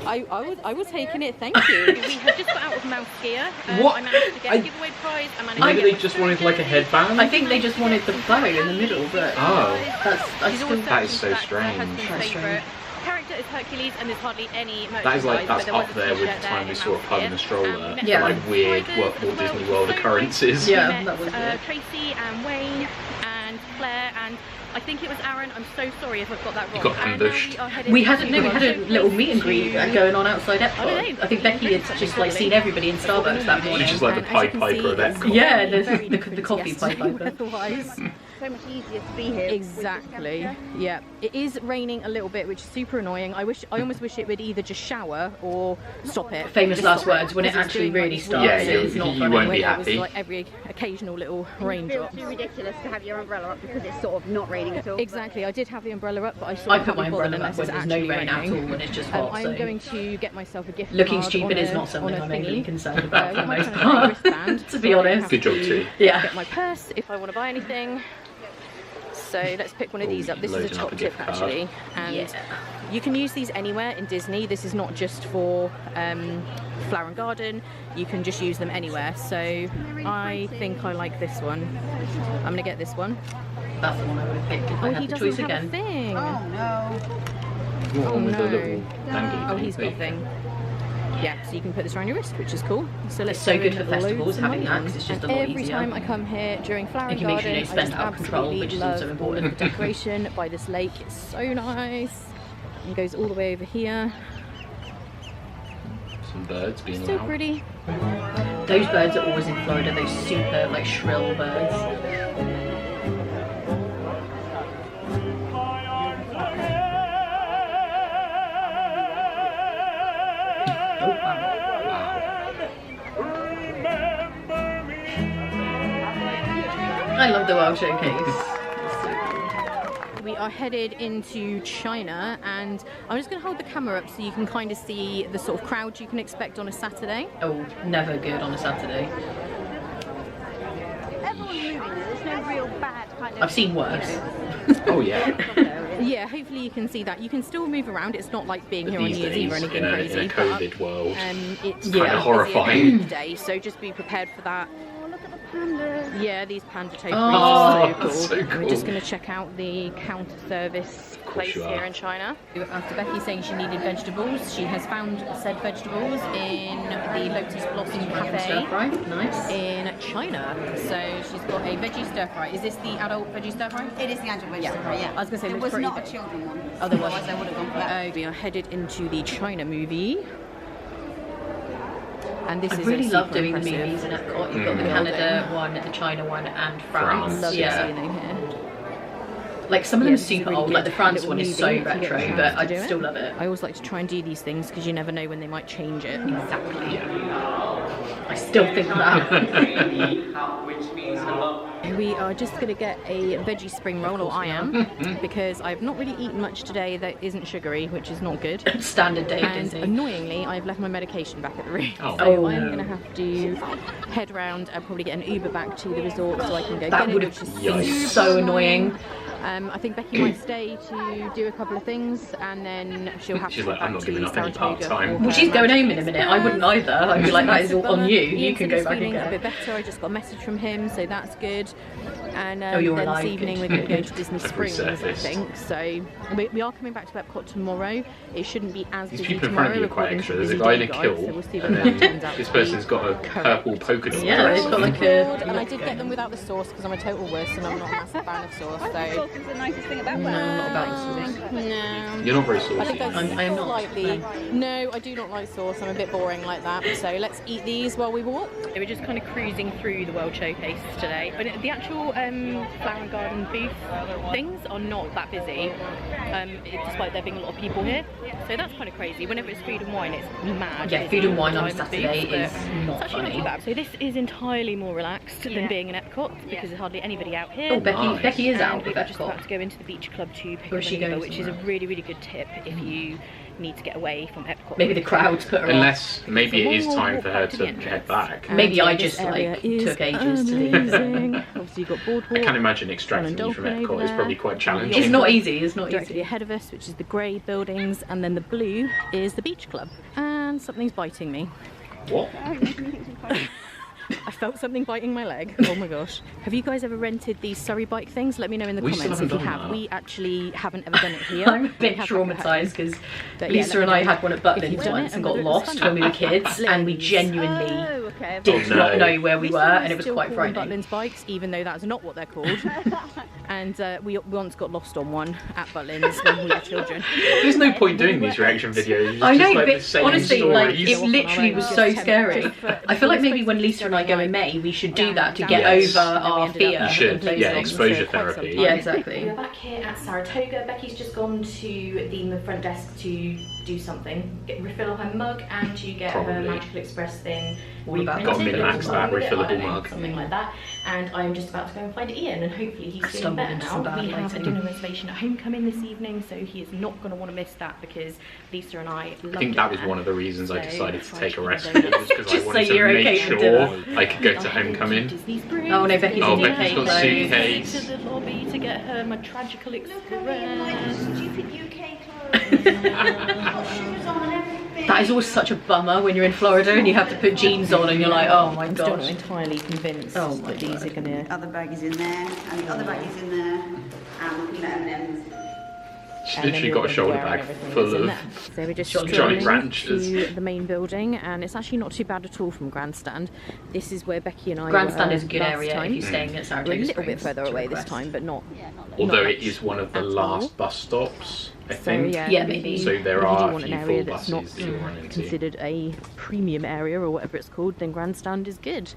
I was taking it, thank you. We have just got out of Mount Skier. What? I managed to get a giveaway prize. Maybe they just wanted like a headband? I think they just wanted the bow in the middle, but that is so strange. Character is Hercules, and there's hardly any merchandise. That is like, that's up there with the time we saw a pug in a stroller. Yeah. Like weird Walt Disney World occurrences. Yeah, that was it. Tracy and Wayne and Claire and I think it was Aaron. I'm so sorry if I've got that wrong. You got ambushed. We had a little meet and greet going on outside Epcot. I think Becky had just like seen everybody in Starbucks that morning. She's just like the Pied Piper of Epcot. Yeah, the coffee Pied Piper. Otherwise. So much easier to be here. Exactly. Yeah. It is raining a little bit, which is super annoying. I almost wish it would either just shower or stop it. Famous last words when it actually really starts. Yeah, you won't be happy. It was like every occasional little raindrop. It feels too ridiculous to have your umbrella up because it's sort of not raining at all. Exactly. I did have the umbrella up, but I put my umbrella up when there's no rain at all, when it's just hot. I'm going to get myself a gift. Looking stupid is not something I'm mainly concerned about for the most part, to be honest. Good job too. Yeah. Get my purse if I want to buy anything. So let's pick one of these up. This is a top tip actually, and you can use these anywhere in Disney. This is not just for Flower and Garden. You can just use them anywhere. So I think I like this one. I'm gonna get this one. That's the one I would have picked if I had the choice again. Thing. Oh no. Oh no. Oh, he's got a thing. Yeah, so you can put this around your wrist, which is cool. So let's it's so good for festivals having that because it's just a lot easier. Every time I come here during Flower and Garden, sure you don't spend out of control, which is also important. The decoration by this lake, it's so nice. And goes all the way over here. Some birds being so loud. Pretty. Those birds are always in Florida. Those super like shrill birds. I love the World Showcase. We are headed into China, and I'm just going to hold the camera up so you can kind of see the sort of crowd you can expect on a Saturday. Oh, never good on a Saturday. Everyone's moving. There's no real bad kind of. I've seen worse. Oh yeah. Yeah, hopefully you can see that. You can still move around. It's not like being here on These New Year's Eve or days, anything in crazy. a COVID world, It's kind of horrifying. Day, so just be prepared for that. Oh, look at the pandas. Yeah, these panda toteries Oh, are that's so so cool. cool. We're just going to check out the counter service place you are. here in China. After Becky saying she needed vegetables, she has found said vegetables in the Lotus Blossom Cafe Nice. in China. So she's got a veggie stir fry. Is this the adult veggie stir fry? It is the adult veggie stir fry, yeah. I was going to say it was not a children one. Otherwise I would have gone for that. We are headed into the China movie. And this I is really love super doing impressive. the movies in Epcot. You've got the Canada one, the China one, and France. Love Yeah. ceiling here. Like some of them are Yes, this is super really old. Like good. the France Little one is movie so if you get the retro, chance but to I do it. still love it. I always like to try and do these things because you never know when they might change it. Exactly. I still think that. We are just going to get a veggie spring roll, or I am, because I've not really eaten much today that isn't sugary, which is not good. Standard day at And Disney. annoyingly, I've left my medication back at the room. Oh. So Oh, I'm no. going to have to head round and probably get an Uber back to the resort so I can go That get it, would which have is been super so annoying. I think Becky might stay to do a couple of things, and then she'll have She's to like, go I'm back not giving to up any Saratoga. part-time. for Well, she's her going home in a Magic minute. I wouldn't either. I'd be like, that is all on you. You can go back feeling and a bit go. better. I just got a message from him, so that's good. And you're then alive, this evening good. we're going to go to Disney I've Springs, I resurfaced. think. So we are coming back to Epcot tomorrow. It shouldn't be as These busy people in front tomorrow. of you are quite according extra. to There's a Busy guy in Day a Guide, kilt, so we'll see and whether that turns then out this to be person's got a purple polka dot. Yeah, dress it's got on. like a. and I did get them without the sauce because I'm a total wuss and I'm not a massive fan of sauce. I think So sauce is the nicest thing about No, that. I'm not about the sauce. no. You're not very I think saucy. that's I am not. slightly. No, I do not like sauce. I'm a bit boring like that. So let's eat these while we walk. We're just kind of cruising through the World Showcase today. But the actual flower and garden booth things are not that busy, despite there being a lot of people here. So that's kind of crazy. Whenever it's food and wine, it's mad. Yeah, food and wine on Saturday is not funny. Not bad. So this is entirely more relaxed than being in Epcot because there's hardly anybody out here. Oh, Becky is out with We're just Epcot. about to go into the beach club to pick up an Uber, which is a really, really good tip if you need to get away from Epcot. Maybe the crowds put her Unless maybe it is time for her to head back. Maybe I just like took ages to leave. Obviously you've got boardwalk. I can imagine extracting you from Epcot is probably quite challenging. It's not easy, it's not Directly easy. ahead of us, which is the grey buildings, and then the blue is the beach club. And something's biting me. What? I felt something biting my leg. Oh my gosh. Have you guys ever rented these Surrey bike things? Let me know in the comments if you have. We actually haven't ever done it here. I'm a bit traumatised because Lisa and I had one at Butlins once and got lost when we were kids, and we genuinely did not know where we were, and it was quite frightening. Butlins bikes, even though that's not what they're called. And we once got lost on one at Butlins when we were children. There's no point doing these reaction videos. It's I know, just like but the same honestly, like stories. it literally was so scary. I feel like maybe when Lisa and I go in May, we should do that to get over our fear. You should, yeah, exposure therapy. Yeah, exactly. We're back here at Saratoga. Becky's just gone to the front desk to do something, refill her mug and to get her Magical Express thing reprinted. Got min-max that refillable mug. Something like that. And I'm just about to go and find Ian, and hopefully he's feeling better now. We have a dinner reservation at Homecoming this evening, so he is not going to want to miss that because Lisa and I loved it. I think that was one of the reasons I decided to take a rest day, was because I wanted so to make okay sure I could go to Homecoming. Oh no, Becky's in Becky's got a suitcase. To the lobby to get her my Magical Express. Stupid UK clothes. Shoes on and everything. That is always such a bummer when you're in Florida and you have to put jeans on and you're like, oh my I'm still not gosh. entirely convinced that these are gonna. The other bag is in there, and the other bag is in there, and the peanut M&Ms. She's literally got a shoulder bag full of So we're just Jolly Ranchers. to the main building, and it's actually not too bad at all from Grandstand. This is where Becky and I Grandstand were is a good last area time. if you're staying at Saratoga We're a Springs. little bit further away this time, but not. Although not it is one of the at last all. bus stops, I So think. Yeah, maybe. So there if you are do a want an few area full that's not buses that you'll run into. considered a premium area or whatever it's called, then Grandstand is good,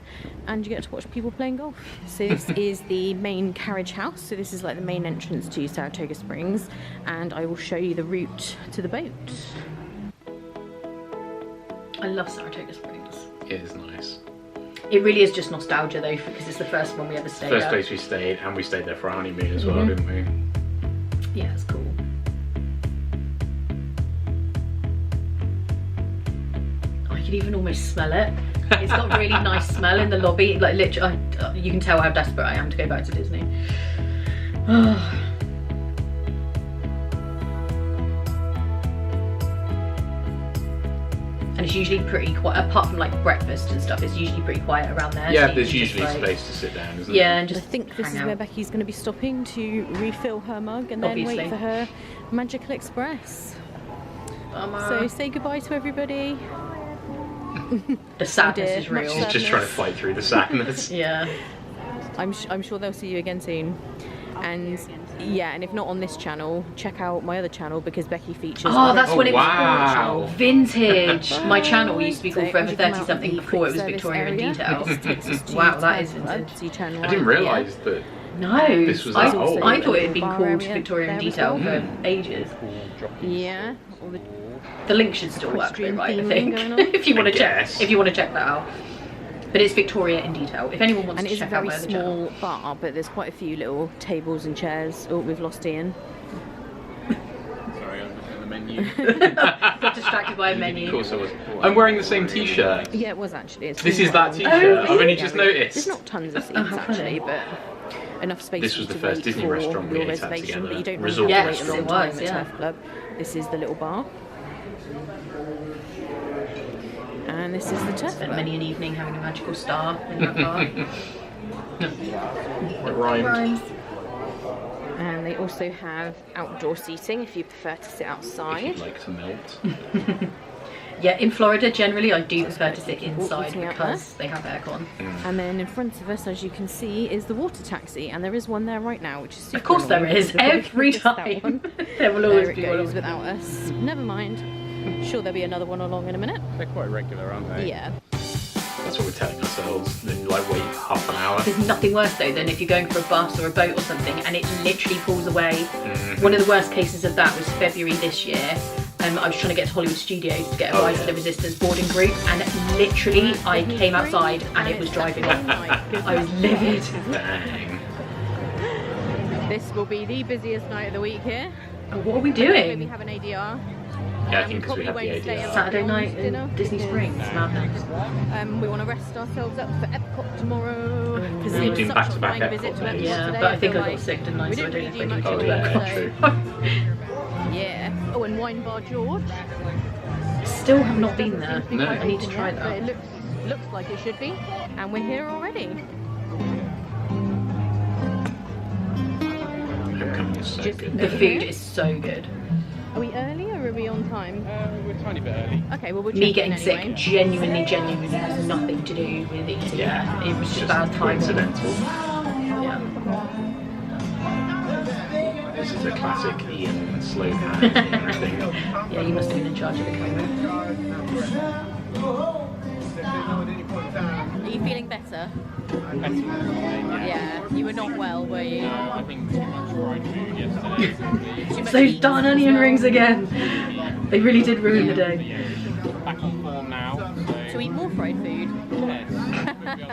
and you get to watch people playing golf. So this is the main carriage house. So this is like the main entrance to Saratoga Springs, and I will show you the route to the boat. I love Saratoga Springs. It is nice. It really is just nostalgia though, because it's the first one we ever stayed First at. place we stayed, and we stayed there for our honeymoon as well, didn't we? Yeah, it's cool. I can even almost smell it. It's got a really nice smell in the lobby. Like literally, you can tell how desperate I am to go back to Disney. And it's usually pretty quiet, apart from like breakfast and stuff, it's usually pretty quiet around there. Yeah, so there's you can usually just, like, space to sit down, isn't yeah, there? and just I think this hang is out. where Becky's going to be stopping to refill her mug and then Obviously. wait for her Magical Express. Bummer. So say goodbye to everybody. The sadness dear, is real. much She's just trying to fight through the sadness. Yeah. I'm sure they'll see you again soon. And yeah, and if not on this channel, check out my other channel because Becky features. Oh, that's when it was wow. called Vintage. My channel used to be called So Forever as you come 30 out something the before it was quick Victoria in service Detail. area, this takes us to Wow, that Town is Club, vintage. so you turn I right didn't here. realise that. No, This was that old. I thought it had been Bar called area Victoria in there as Detail well. for ages. Yeah, all the The link should still work though, Equestrian right? I theming think going on. if you want to check, guess. if you want to check that out. But it's Victoria in Detail. If anyone wants and to it is a check out very my other channel. small bar, but there's quite a few little tables and chairs. Oh, we've lost Ian. Sorry, I'm looking at the menu. Got distracted by a menu. Of course I was. I'm wearing the same t-shirt. Yeah, it was actually. It's This a is small that one. t-shirt. I've only Yeah, just There's noticed. not tons of seats how funny. actually, but enough space. This for was you the to first wait Disney for restaurant we your ate at reservation, but you don't together. really Resort have to wait a Yes, long it time was, at yeah. Turf Club. This is the little bar, and this is the Turf Spent Club. many an evening having a magical star in that bar. It rhymed. And they also have outdoor seating if you prefer to sit If you'd outside. like to melt. Yeah, in Florida generally I do prefer to sit Walk inside eating out because they have aircon. And then in front of us, as you can see, is the water taxi, and there is one there right now, which is super Of course there annoying is, because we every missed that time. one. There will There always it be one. goes without us. Never mind. Sure, there'll be another one along in a minute. They're quite regular, aren't they? Yeah. That's what we're telling ourselves. Then like wait half an hour. There's nothing worse though than if you're going for a bus or a boat or something and it literally pulls away. One of the worst cases of that was February this year. I was trying to get to Hollywood Studios to get a ride to the Resistance boarding group, and literally I came outside and it was driving off. I was livid. Dang. This will be the busiest night of the week here. What are we We doing? have an ADR. Yeah, I think because we had the ADR. Saturday night in Disney Springs. Madness. We want to rest ourselves up for Epcot tomorrow. Because We're it was doing such a back-to-back flying visit to Epcot Epcot days. Yeah, today. but I think I feel got like sick, didn't I? we So I didn't don't know really if do I much need to today, do so- that. Yeah. Oh, and Wine Bar George. Still have not been there. Doesn't seem to be No. quite I need to open try yet, but that. it looks like it should be. And we're here already. Homecoming is so good. The food is so good. Are we early or are we on time? We're a tiny bit early. Okay, well we'll Me check in getting sick anyway. genuinely has nothing to do with eating. Yeah, It was it's just bad timing. coincidental. Yeah. This is a classic Ian slow pan thing. Yeah, you must have been in charge of the camera. Are you feeling better? Better than Yeah. You were not well, were you? I think too much fried food yesterday. Too much Those cheese darn as onion well. rings again. They really did ruin the day. Yeah, back on form now. To eat more fried food? Yes. We'll be able to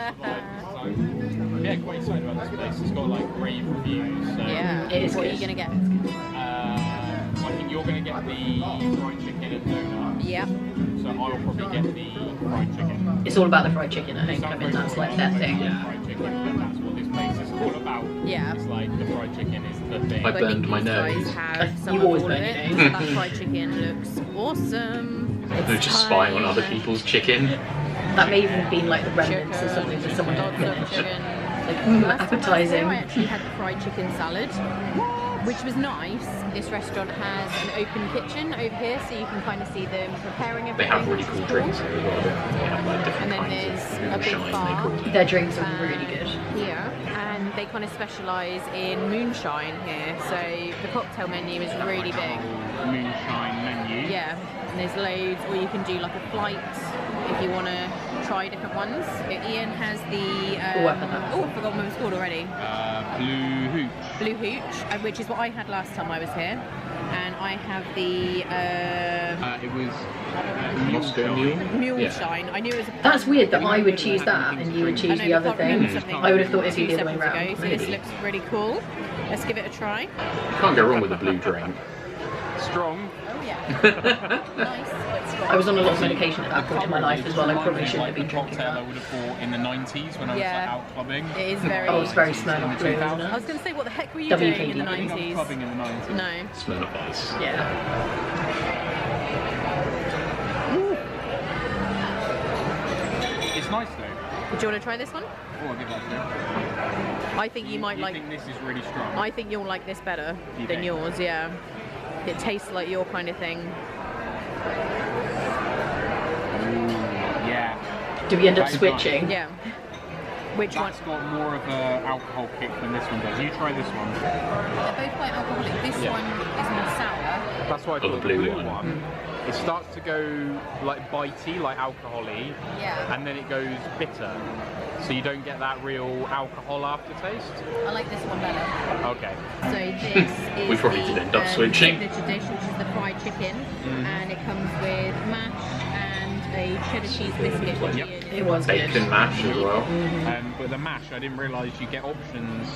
survive this time. Yeah, quite excited about this place. It's got like rave reviews. So, Yeah. It is What are good. you going to get? I think you're going to get the fried chicken and donuts. Yeah. So I'll probably get the fried chicken. It's all about the fried chicken at Homecoming. That's like their thing. Fried chicken, but that's what this place is all about. Yeah. It's like the fried chicken is the thing. I But I burned think my these guys nose. have some You of always all of burn it. your So that fried chicken looks awesome. They're just spying on other people's chicken. That may even been like the remnants or something that someone had finished. Chicken. Like, Last time I was appetizing. there, I actually had the fried chicken salad, which was nice. This restaurant has an open kitchen over here, so you can kind of see them preparing everything. They have really which cool is drinks here as well. They have like different And then kinds there's of a big moonshine, bar. they call it. Their drinks are really good. Here, and they kind of specialise in moonshine here, so the cocktail menu is really big. Moonshine menu. Yeah, and there's loads, or you can do like a flight if you want to try different ones. Ian has the Oh, I've had that. oh, I forgot what it was called already. Blue hooch. Blue Hooch, which is what I had last time I was here, and I have the It was Moscow Mule. Mule Yeah. Shine. I knew it was a That's weird that I would choose that and you would I choose know, the we other can't remember thing. something I would have thought it'd be two the other way seconds ago, around. so this Maybe. looks really cool. Let's give it a try. You can't go wrong with a blue drink. strong. Oh yeah. Nice, but strong. I was on a lot of medication at that point in my life as well. I probably shouldn't have been drinking cocktail I that. would have bought in the 90s when I was Yeah. like, out clubbing. It is very. Oh, it's very Smirnoff Blue, isn't I it? was going to say, what the heck were you WKD. doing in the I think I was 90s? clubbing in the 90s. No. Smirnoff Ice. Yeah. It's nice though. Do you want to try this one? Oh, I'll give that to you. I think you might You like. think this is really strong? I think you'll like this better You than think? yours. Yeah. It tastes like your kind of thing. Yeah. Do we end up That is switching? Yeah. Which one? That's got more of an alcohol kick than this one does. You try this one. They're both quite alcoholic. This Yeah. one is more sour. That's why I Oh, the thought blue one. one. It starts to go like bitey, like alcohol-y, Yeah. and then it goes bitter. So you don't get that real alcohol aftertaste. I like this one better. Okay. So this is We probably did end up switching. signature dish, which is the fried chicken, and it comes with mash and a cheddar cheese biscuit. which Yep. Ian is- It was good. Bacon mash as well. But the mash, I didn't realise you get options.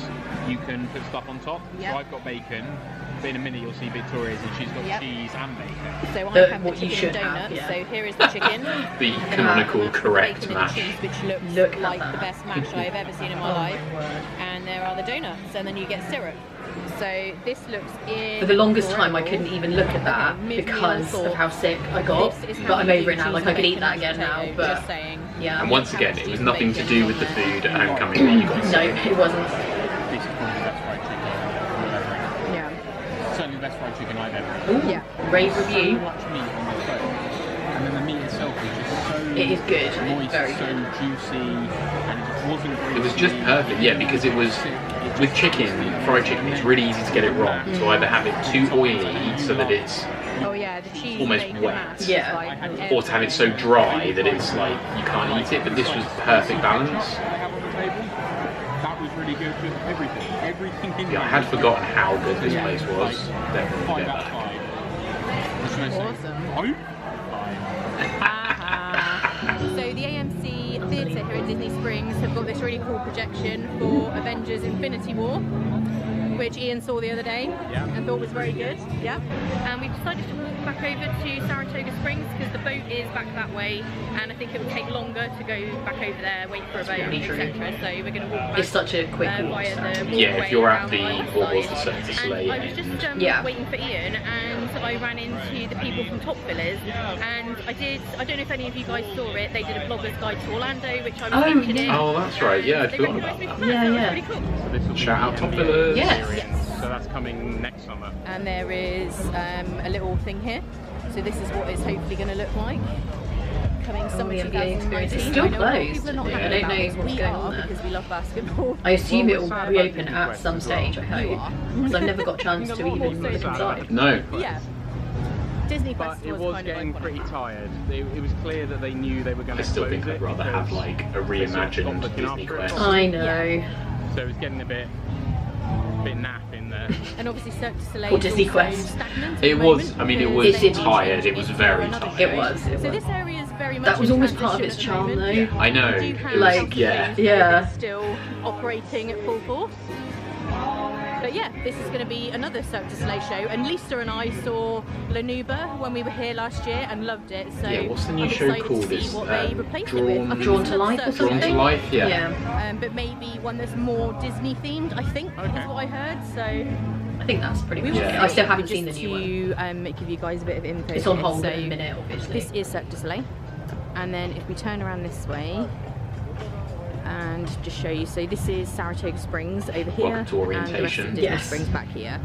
You can put stuff on top. Yep. So I've got bacon. But in a minute you'll see Victoria's and she's got Yep. cheese and bacon. So I The- have the what you chicken should and have, donut. yeah. So here is the chicken. The And then canonical I have the correct bacon mash. and cheese, which looks Look at like that. the best mash I've ever seen in my life. And there are the donuts, and then you get syrup. So this looks in. For the longest time I couldn't even look at that Okay, mid-meal because thought. of how sick I got. This is how But I'm you over do it now, cheese like I and could eat bacon that and again now. potato, But just saying. yeah. And once again, it was nothing to do with the food at Homecoming when you got No, sick. it wasn't. This is probably the best fried chicken I've ever had. Yeah. Certainly the best fried chicken I've ever had. Ooh, Yeah. rave So review. much meat on this bone. And then the meat itself is just so It is good. moist, Very so good. juicy, and it just wasn't greasy. It was just perfect, yeah, because it was with chicken, fried chicken, it's really easy to get it wrong. So either have it too oily so that it's Oh yeah, the cheese almost bacon wet. mash. Yeah. Like or to have it so dry that it's like you can't eat it. But this was perfect balance. That was really good. Just everything in Yeah, I had forgotten how good this place was. Definitely 5 get out of back. 5. Awesome. So the AMC Theatre here in Disney Springs have got this really cool projection for Avengers Infinity War, which Ian saw the other day and thought was very good. Yeah. And we've decided to walk back over to Saratoga Springs because the boat is back that way, and I think it will take longer to go back over there, wait for a boat, etc. So we're going to walk back. It's such a quick walk. Via the Yeah, if you're at the walkway what was down the Cirque du Soleil I was just end. waiting for Ian, and I ran into the people from Top Villas, and I don't know if any of you guys saw it, they did a blogger's guide to Orlando, which I was featured in. Oh, that's right. Yeah, I'd They forgotten recognised about me that. from that, so Yeah, it was pretty cool. So this will be Shout out Top the Villas. Yes. So that's coming next summer. And there is a little thing here. So this is what it's hopefully going to look like. Coming summer the NBA experience. 2019. It's still I know a lot of closed. people are not Yeah, happy I don't about know this. what's We going are on there. because we love basketball. I assume Well, it will we're reopen sad at about some Disney stage, I Quest hope. You are. Because I've never got a chance to even look also sad. inside. No. Yeah. Disney But Quest it was kind getting of pretty tired. It was clear that they knew they were going I to still close think I'd it rather have because like a they sort of stopped reimagined looking Disney after it Quest. properly. I know. So it was getting a bit naff in there. And obviously Cirque du Soleil Or is Disney also Quest. stagnant at It the was. moment I mean, it because was they tired. changed It was for very another tired. It was. So this area is very much That was in almost part of transition its at the charm, moment. though. I know. We do It have was, like, yeah. yeah. It's still operating at full force. But yeah, this is going to be another Cirque du Soleil show, and Lisa and I saw Lanuba when we were here last year and loved it. So Yeah, what's the new I'm show excited called? To see It's, what they replaced it with. I think Drawn it's to another Life or Cirque du Drawn to Soleil. Life, yeah. Yeah. But maybe one that's more Disney themed, I think, Okay. is what I heard. So I think that's pretty we much will it. see. I still But haven't seen the just new one. to give you guys a bit of info. It's on here. hold So in a minute, obviously. this is Cirque du Soleil, and then if we turn around this way and just show you, so this is Saratoga Springs over here, Welcome to and the rest orientation. of Disney Yes. Springs back here.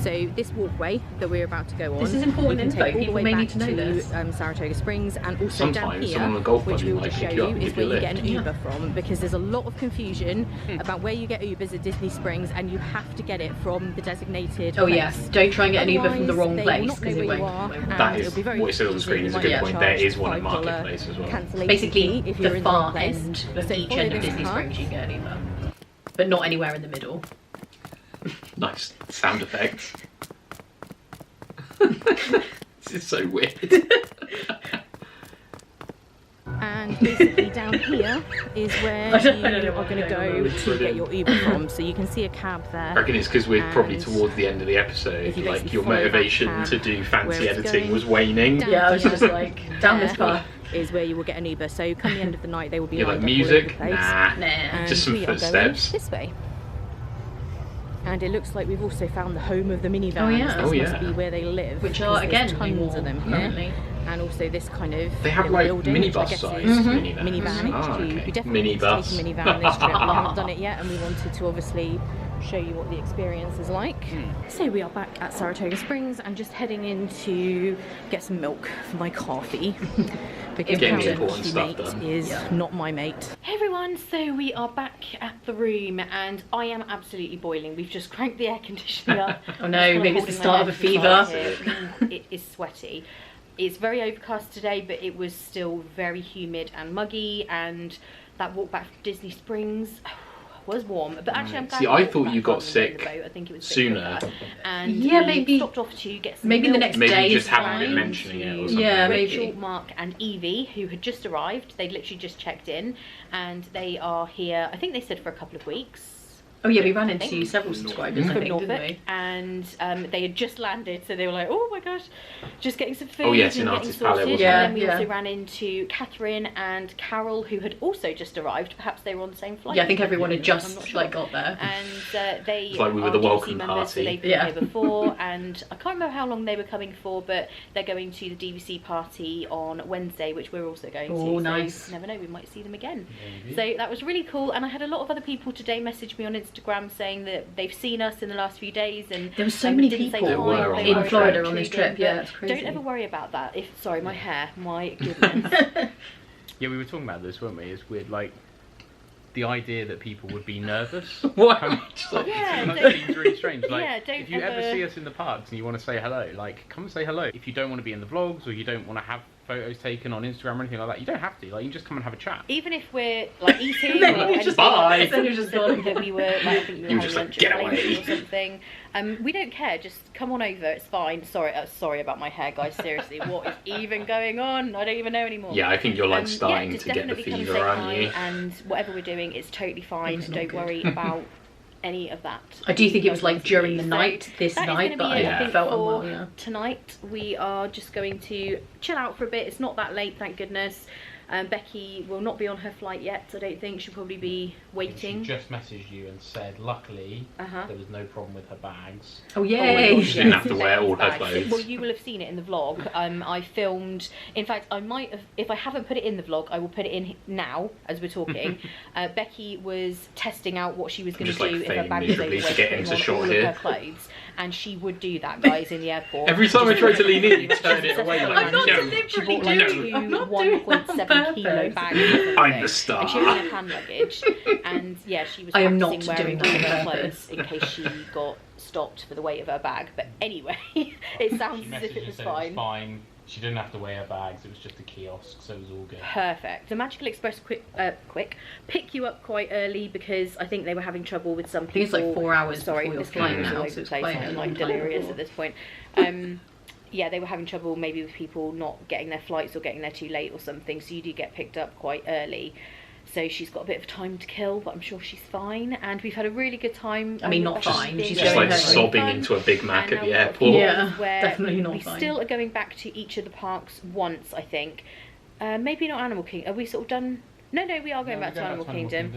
So this walkway that we're about to go on, This is important we can info. take all the People way may back need to know this. Saratoga Springs, and also down Sometimes here, someone on a golf which buggy we will might just show pick you up you, and is give where you a you get an lift. Uber from, because there's a lot of confusion about where you get Ubers at Disney Springs, and you have to get it from the designated Oh place. yes, don't try and get an Uber from the Otherwise, wrong they will place not know because it where you won't. are, won't work. and That it'll is be very what it says on the screen is a good confusing. point. You might There get is one at charged Marketplace as well. cancellation Basically, fee if you're the in the wrong far place. end of So each follow end of this Disney path. Springs you get an Uber, but not anywhere in the middle. Nice sound effects. This is so weird. And basically down here is where I don't you know are what's going to going go on. to get your Uber from. So you can see a cab there. I reckon it's because we're probably And towards the end of the episode. if you Like basically your follow that motivation cab to do fancy where it's editing going was waning. down Yeah, I was here, just like, down this there path. is where you will get an Uber. So come the end of the night, they will be You're like lined up all over music? the place. Nah. Nah. And Just some we are going footsteps. this way. And it looks like we've also found the home of the minivans. Oh, yeah. This Oh, must yeah. be where they live. Which are, because there's again, tons more of them here. apparently. And also this kind of They have little like building, which I minibus guess size is minivans. minivan. Ah, okay. We definitely need to Minibus. take a minivan this trip. We haven't done it yet, and we wanted to obviously show you what the experience is like. So we are back at Saratoga Springs and just heading in to get some milk for my coffee. Because Getting the my important coffee stuff mate done. is not my mate. Hey everyone, so we are back at the room and I am absolutely boiling. We've just cranked the air conditioning up. Oh no, maybe it's the start of a fever. It is sweaty. It's very overcast today, but it was still very humid and muggy, and that walk back from Disney Springs was warm. But actually, I'm glad See, we I walked thought back you got rather than go in the sick boat. I think it was a bit sooner. quicker. And Yeah, we maybe- stopped off to get some Maybe the milk. next Maybe day you is just haven't been fine. mentioning it or something. Yeah, Rachel, maybe. Mark and Evie, who had just arrived, they'd literally just checked in, and they are here, I think they said for a couple of weeks. Oh yeah, we ran I into think. several subscribers, I From think, didn't Norfolk, we? and they had just landed, so they were like, "Oh my gosh, just getting some food." Oh, yes, and in getting Artist Palette, sorted." wasn't it? And then we Yeah, also yeah. ran into Catherine and Carol, who had also just arrived. Perhaps they were on the same flight. Yeah, I think everyone had I'm just not sure. like got there. And they It's like we were are the DVC welcome members, so party. they've been Yeah. here before, and I can't remember how long they were coming for, but they're going to the DVC party on Wednesday, which we're also going to. Oh, so nice. you never know, we might see them again. So that was really cool, and I had a lot of other people today message me on Instagram saying that they've seen us in the last few days, and There were so many didn't say people There were hi, on they that were trip. Florida on this intriguing, trip, yeah, but it's crazy. Don't ever worry about that. Sorry, my hair, my goodness. Yeah, we were talking about this, weren't we? It's weird, like the idea that people would be nervous. What? That seems really strange. Like, yeah, don't if you ever see us in the parks and you want to say hello, like, come and say hello. If you don't want to be in the vlogs or you don't want to have photos taken on Instagram or anything like that, you don't have to. Like, you can just come and have a chat. Even if we're like eating Then or you just bye. then you're just gone. That we were like, I think we were You were having just like, lunch "Get at away." Blaine's or something. We don't care. Just come on over. It's fine. Sorry about my hair, guys. Seriously, what is even going on? I don't even know anymore. Yeah, I think you're like starting just to get the definitely come fever say around hi, you. and whatever we're doing, it's totally fine. It's not Don't good. worry about any of that. I do think it was like during the So night, this that is night, gonna but be it, I think, felt for unwell, yeah. Tonight we are just going to chill out for a bit. It's not that late, thank goodness. Becky will not be on her flight yet, I don't think. She'll probably be waiting. She just messaged you and said, luckily, there was no problem with her bags. Oh yay! She didn't have to wear all her clothes. Well, you will have seen it in the vlog. I filmed. In fact, I might have. If I haven't put it in the vlog, I will put it in now as we're talking. Becky was testing out what she was going to do if her bag was overweight, putting on all of her clothes, and she would do that, guys, in the airport. Every time I try to lean in, you turn it away like, no. She bought like two 1.7 kilo bags. I'm the star. And she only had hand luggage, and yeah, she was I am not practicing wearing doing that all on her purpose. clothes in case she got stopped for the weight of her bag. But anyway, it sounds She as if messaged it and was said fine. it was fine. She didn't have to wear her bags. It was just a kiosk, so it was all good. Perfect. The Magical Express pick you up quite early because I think they were having trouble with some I think people. it's like 4 hours Sorry, before your this flight game is now, all over so the it's place. quite a I'm long like time delirious before. at this point. Yeah, they were having trouble maybe with people not getting their flights or getting there too late or something, so you do get picked up quite early. So she's got a bit of time to kill, but I'm sure she's fine. And we've had a really good time. I mean, not with fine. Becky She's being Just going like home. sobbing fun. into a Big Mac And at now the we've got airport. Yeah, where definitely not we fine. still are going back to each of the parks once, I think. Maybe not Animal Kingdom. Are we sort of done? No, we are going back to Animal Kingdom.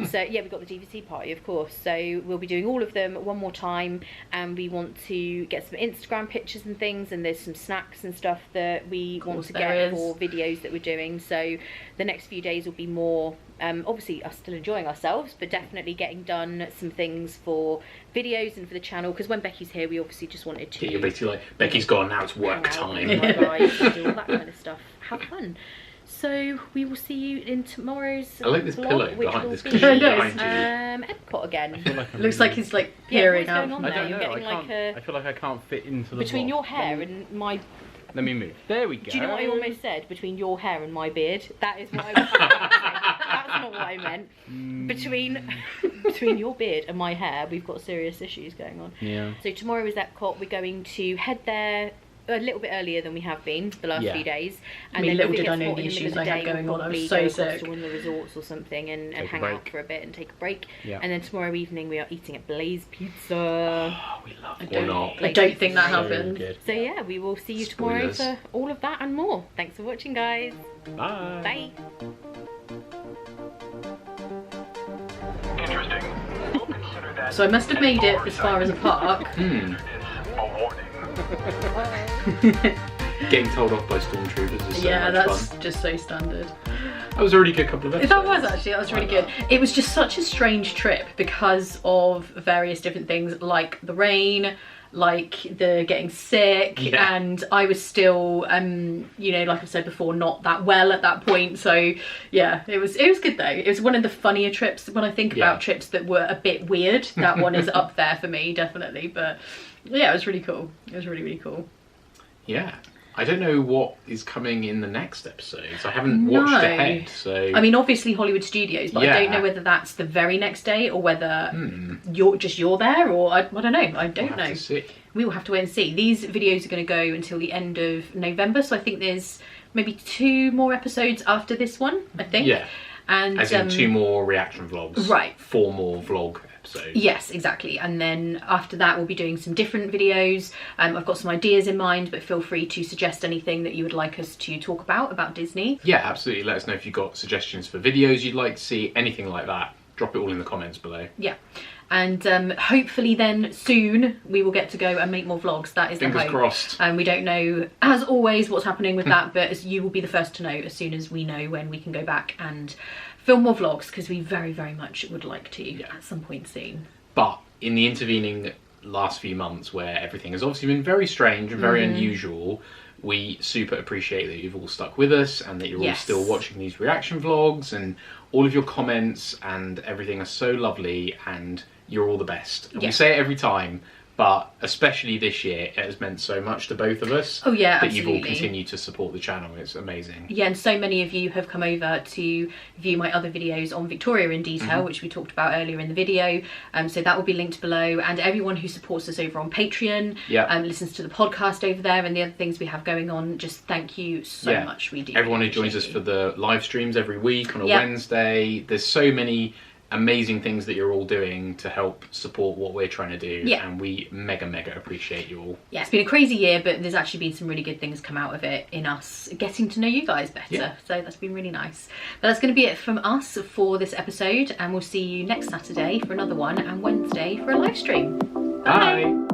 So yeah, we've got the DVC party, of course. So we'll be doing all of them one more time, and we want to get some Instagram pictures and things, and there's some snacks and stuff that we want to get for videos that we're doing. So the next few days will be more, obviously us still enjoying ourselves, but definitely getting done some things for videos and for the channel, because when Becky's here, we obviously just wanted to... You're basically like, Becky's gone, now it's work time. Do all that kind of stuff. Have fun. So we will see you in tomorrow's I like this vlog, pillow which behind will this be, cushion behind you. Epcot again. Looks like he's like Yeah, peering what's going out. on I there? don't You're know. getting I like can't. I feel like I can't fit into the between vlog. your hair and my... Let me move. There we go. Do you know what I almost said? Between your hair and my beard. That is what I was about to say. That's not what I meant. Between your beard and my hair, we've got serious issues going on. Yeah. So tomorrow is Epcot. We're going to head there a little bit earlier than we have been the last few days. And I mean, then little if it did I gets know hot the in issues middle I of the had day, going we'll on. I was probably so go across sick. to one of the resorts or something and Take a hang out break. for a bit and take a break. Yeah. And then tomorrow evening we are eating at Blaze Pizza. Oh, we love it. Or not. I don't think that So happened. good. So yeah, we will see you tomorrow Spoilers. for all of that and more. Thanks for watching, guys. Bye. Bye. So I must have made it as far as a park. Getting told off by stormtroopers is so Yeah, much that's fun. just so standard. That was a really good couple of episodes. That was actually, that was really good. It was just such a strange trip because of various different things, like the rain, like the getting sick, Yeah. and I was still, you know, like I said before, not that well at that point. So yeah, it was good though. It was one of the funnier trips. When I think about trips that were a bit weird, that one is up there for me, definitely. But yeah, it was really cool. It was really, really cool. Yeah. I don't know what is coming in the next episodes. I haven't watched ahead, so... I mean, obviously Hollywood Studios, but I don't Yeah. know whether that's the very next day or whether you're there, or I don't know. I don't We'll know. have to see. We will have to wait and see. These videos are going to go until the end of November, so I think there's maybe 2 more episodes after this one, I think. Yeah. And As in 2 more reaction vlogs. Right. 4 more vlog episodes. Yes, exactly. And then after that we'll be doing some different videos. I've got some ideas in mind, but feel free to suggest anything that you would like us to talk about Disney. Yeah, absolutely. Let us know if you've got suggestions for videos you'd like to see, anything like that. Drop it all in the comments below. Yeah. And hopefully then soon we will get to go and make more vlogs. That is the hope. Fingers crossed. And we don't know, as always, what's happening with that, but as you will be the first to know as soon as we know when we can go back and film more vlogs, because we very, very much would like to at some point soon. But in the intervening last few months where everything has obviously been very strange and very unusual, We super appreciate that you've all stuck with us and that you're all Yes. still watching these reaction vlogs, and all of your comments and everything are so lovely, and you're all the best. And we say it every time, but especially this year, it has meant so much to both of us. Oh yeah, that you've all absolutely. continued to support the channel. It's amazing. Yeah, and so many of you have come over to view my other videos on Victoria in detail, which we talked about earlier in the video. So that will be linked below. And everyone who supports us over on Patreon, listens to the podcast over there, and the other things we have going on, just thank you so much. We do. Everyone who joins us for the live streams every week on a Wednesday. There's so many amazing things that you're all doing to help support what we're trying to do, and we mega appreciate you all. Yeah, it's been a crazy year, but there's actually been some really good things come out of it in us getting to know you guys better, so that's been really nice. But that's going to be it from us for this episode, and we'll see you next Saturday for another one, and Wednesday for a live stream. Bye.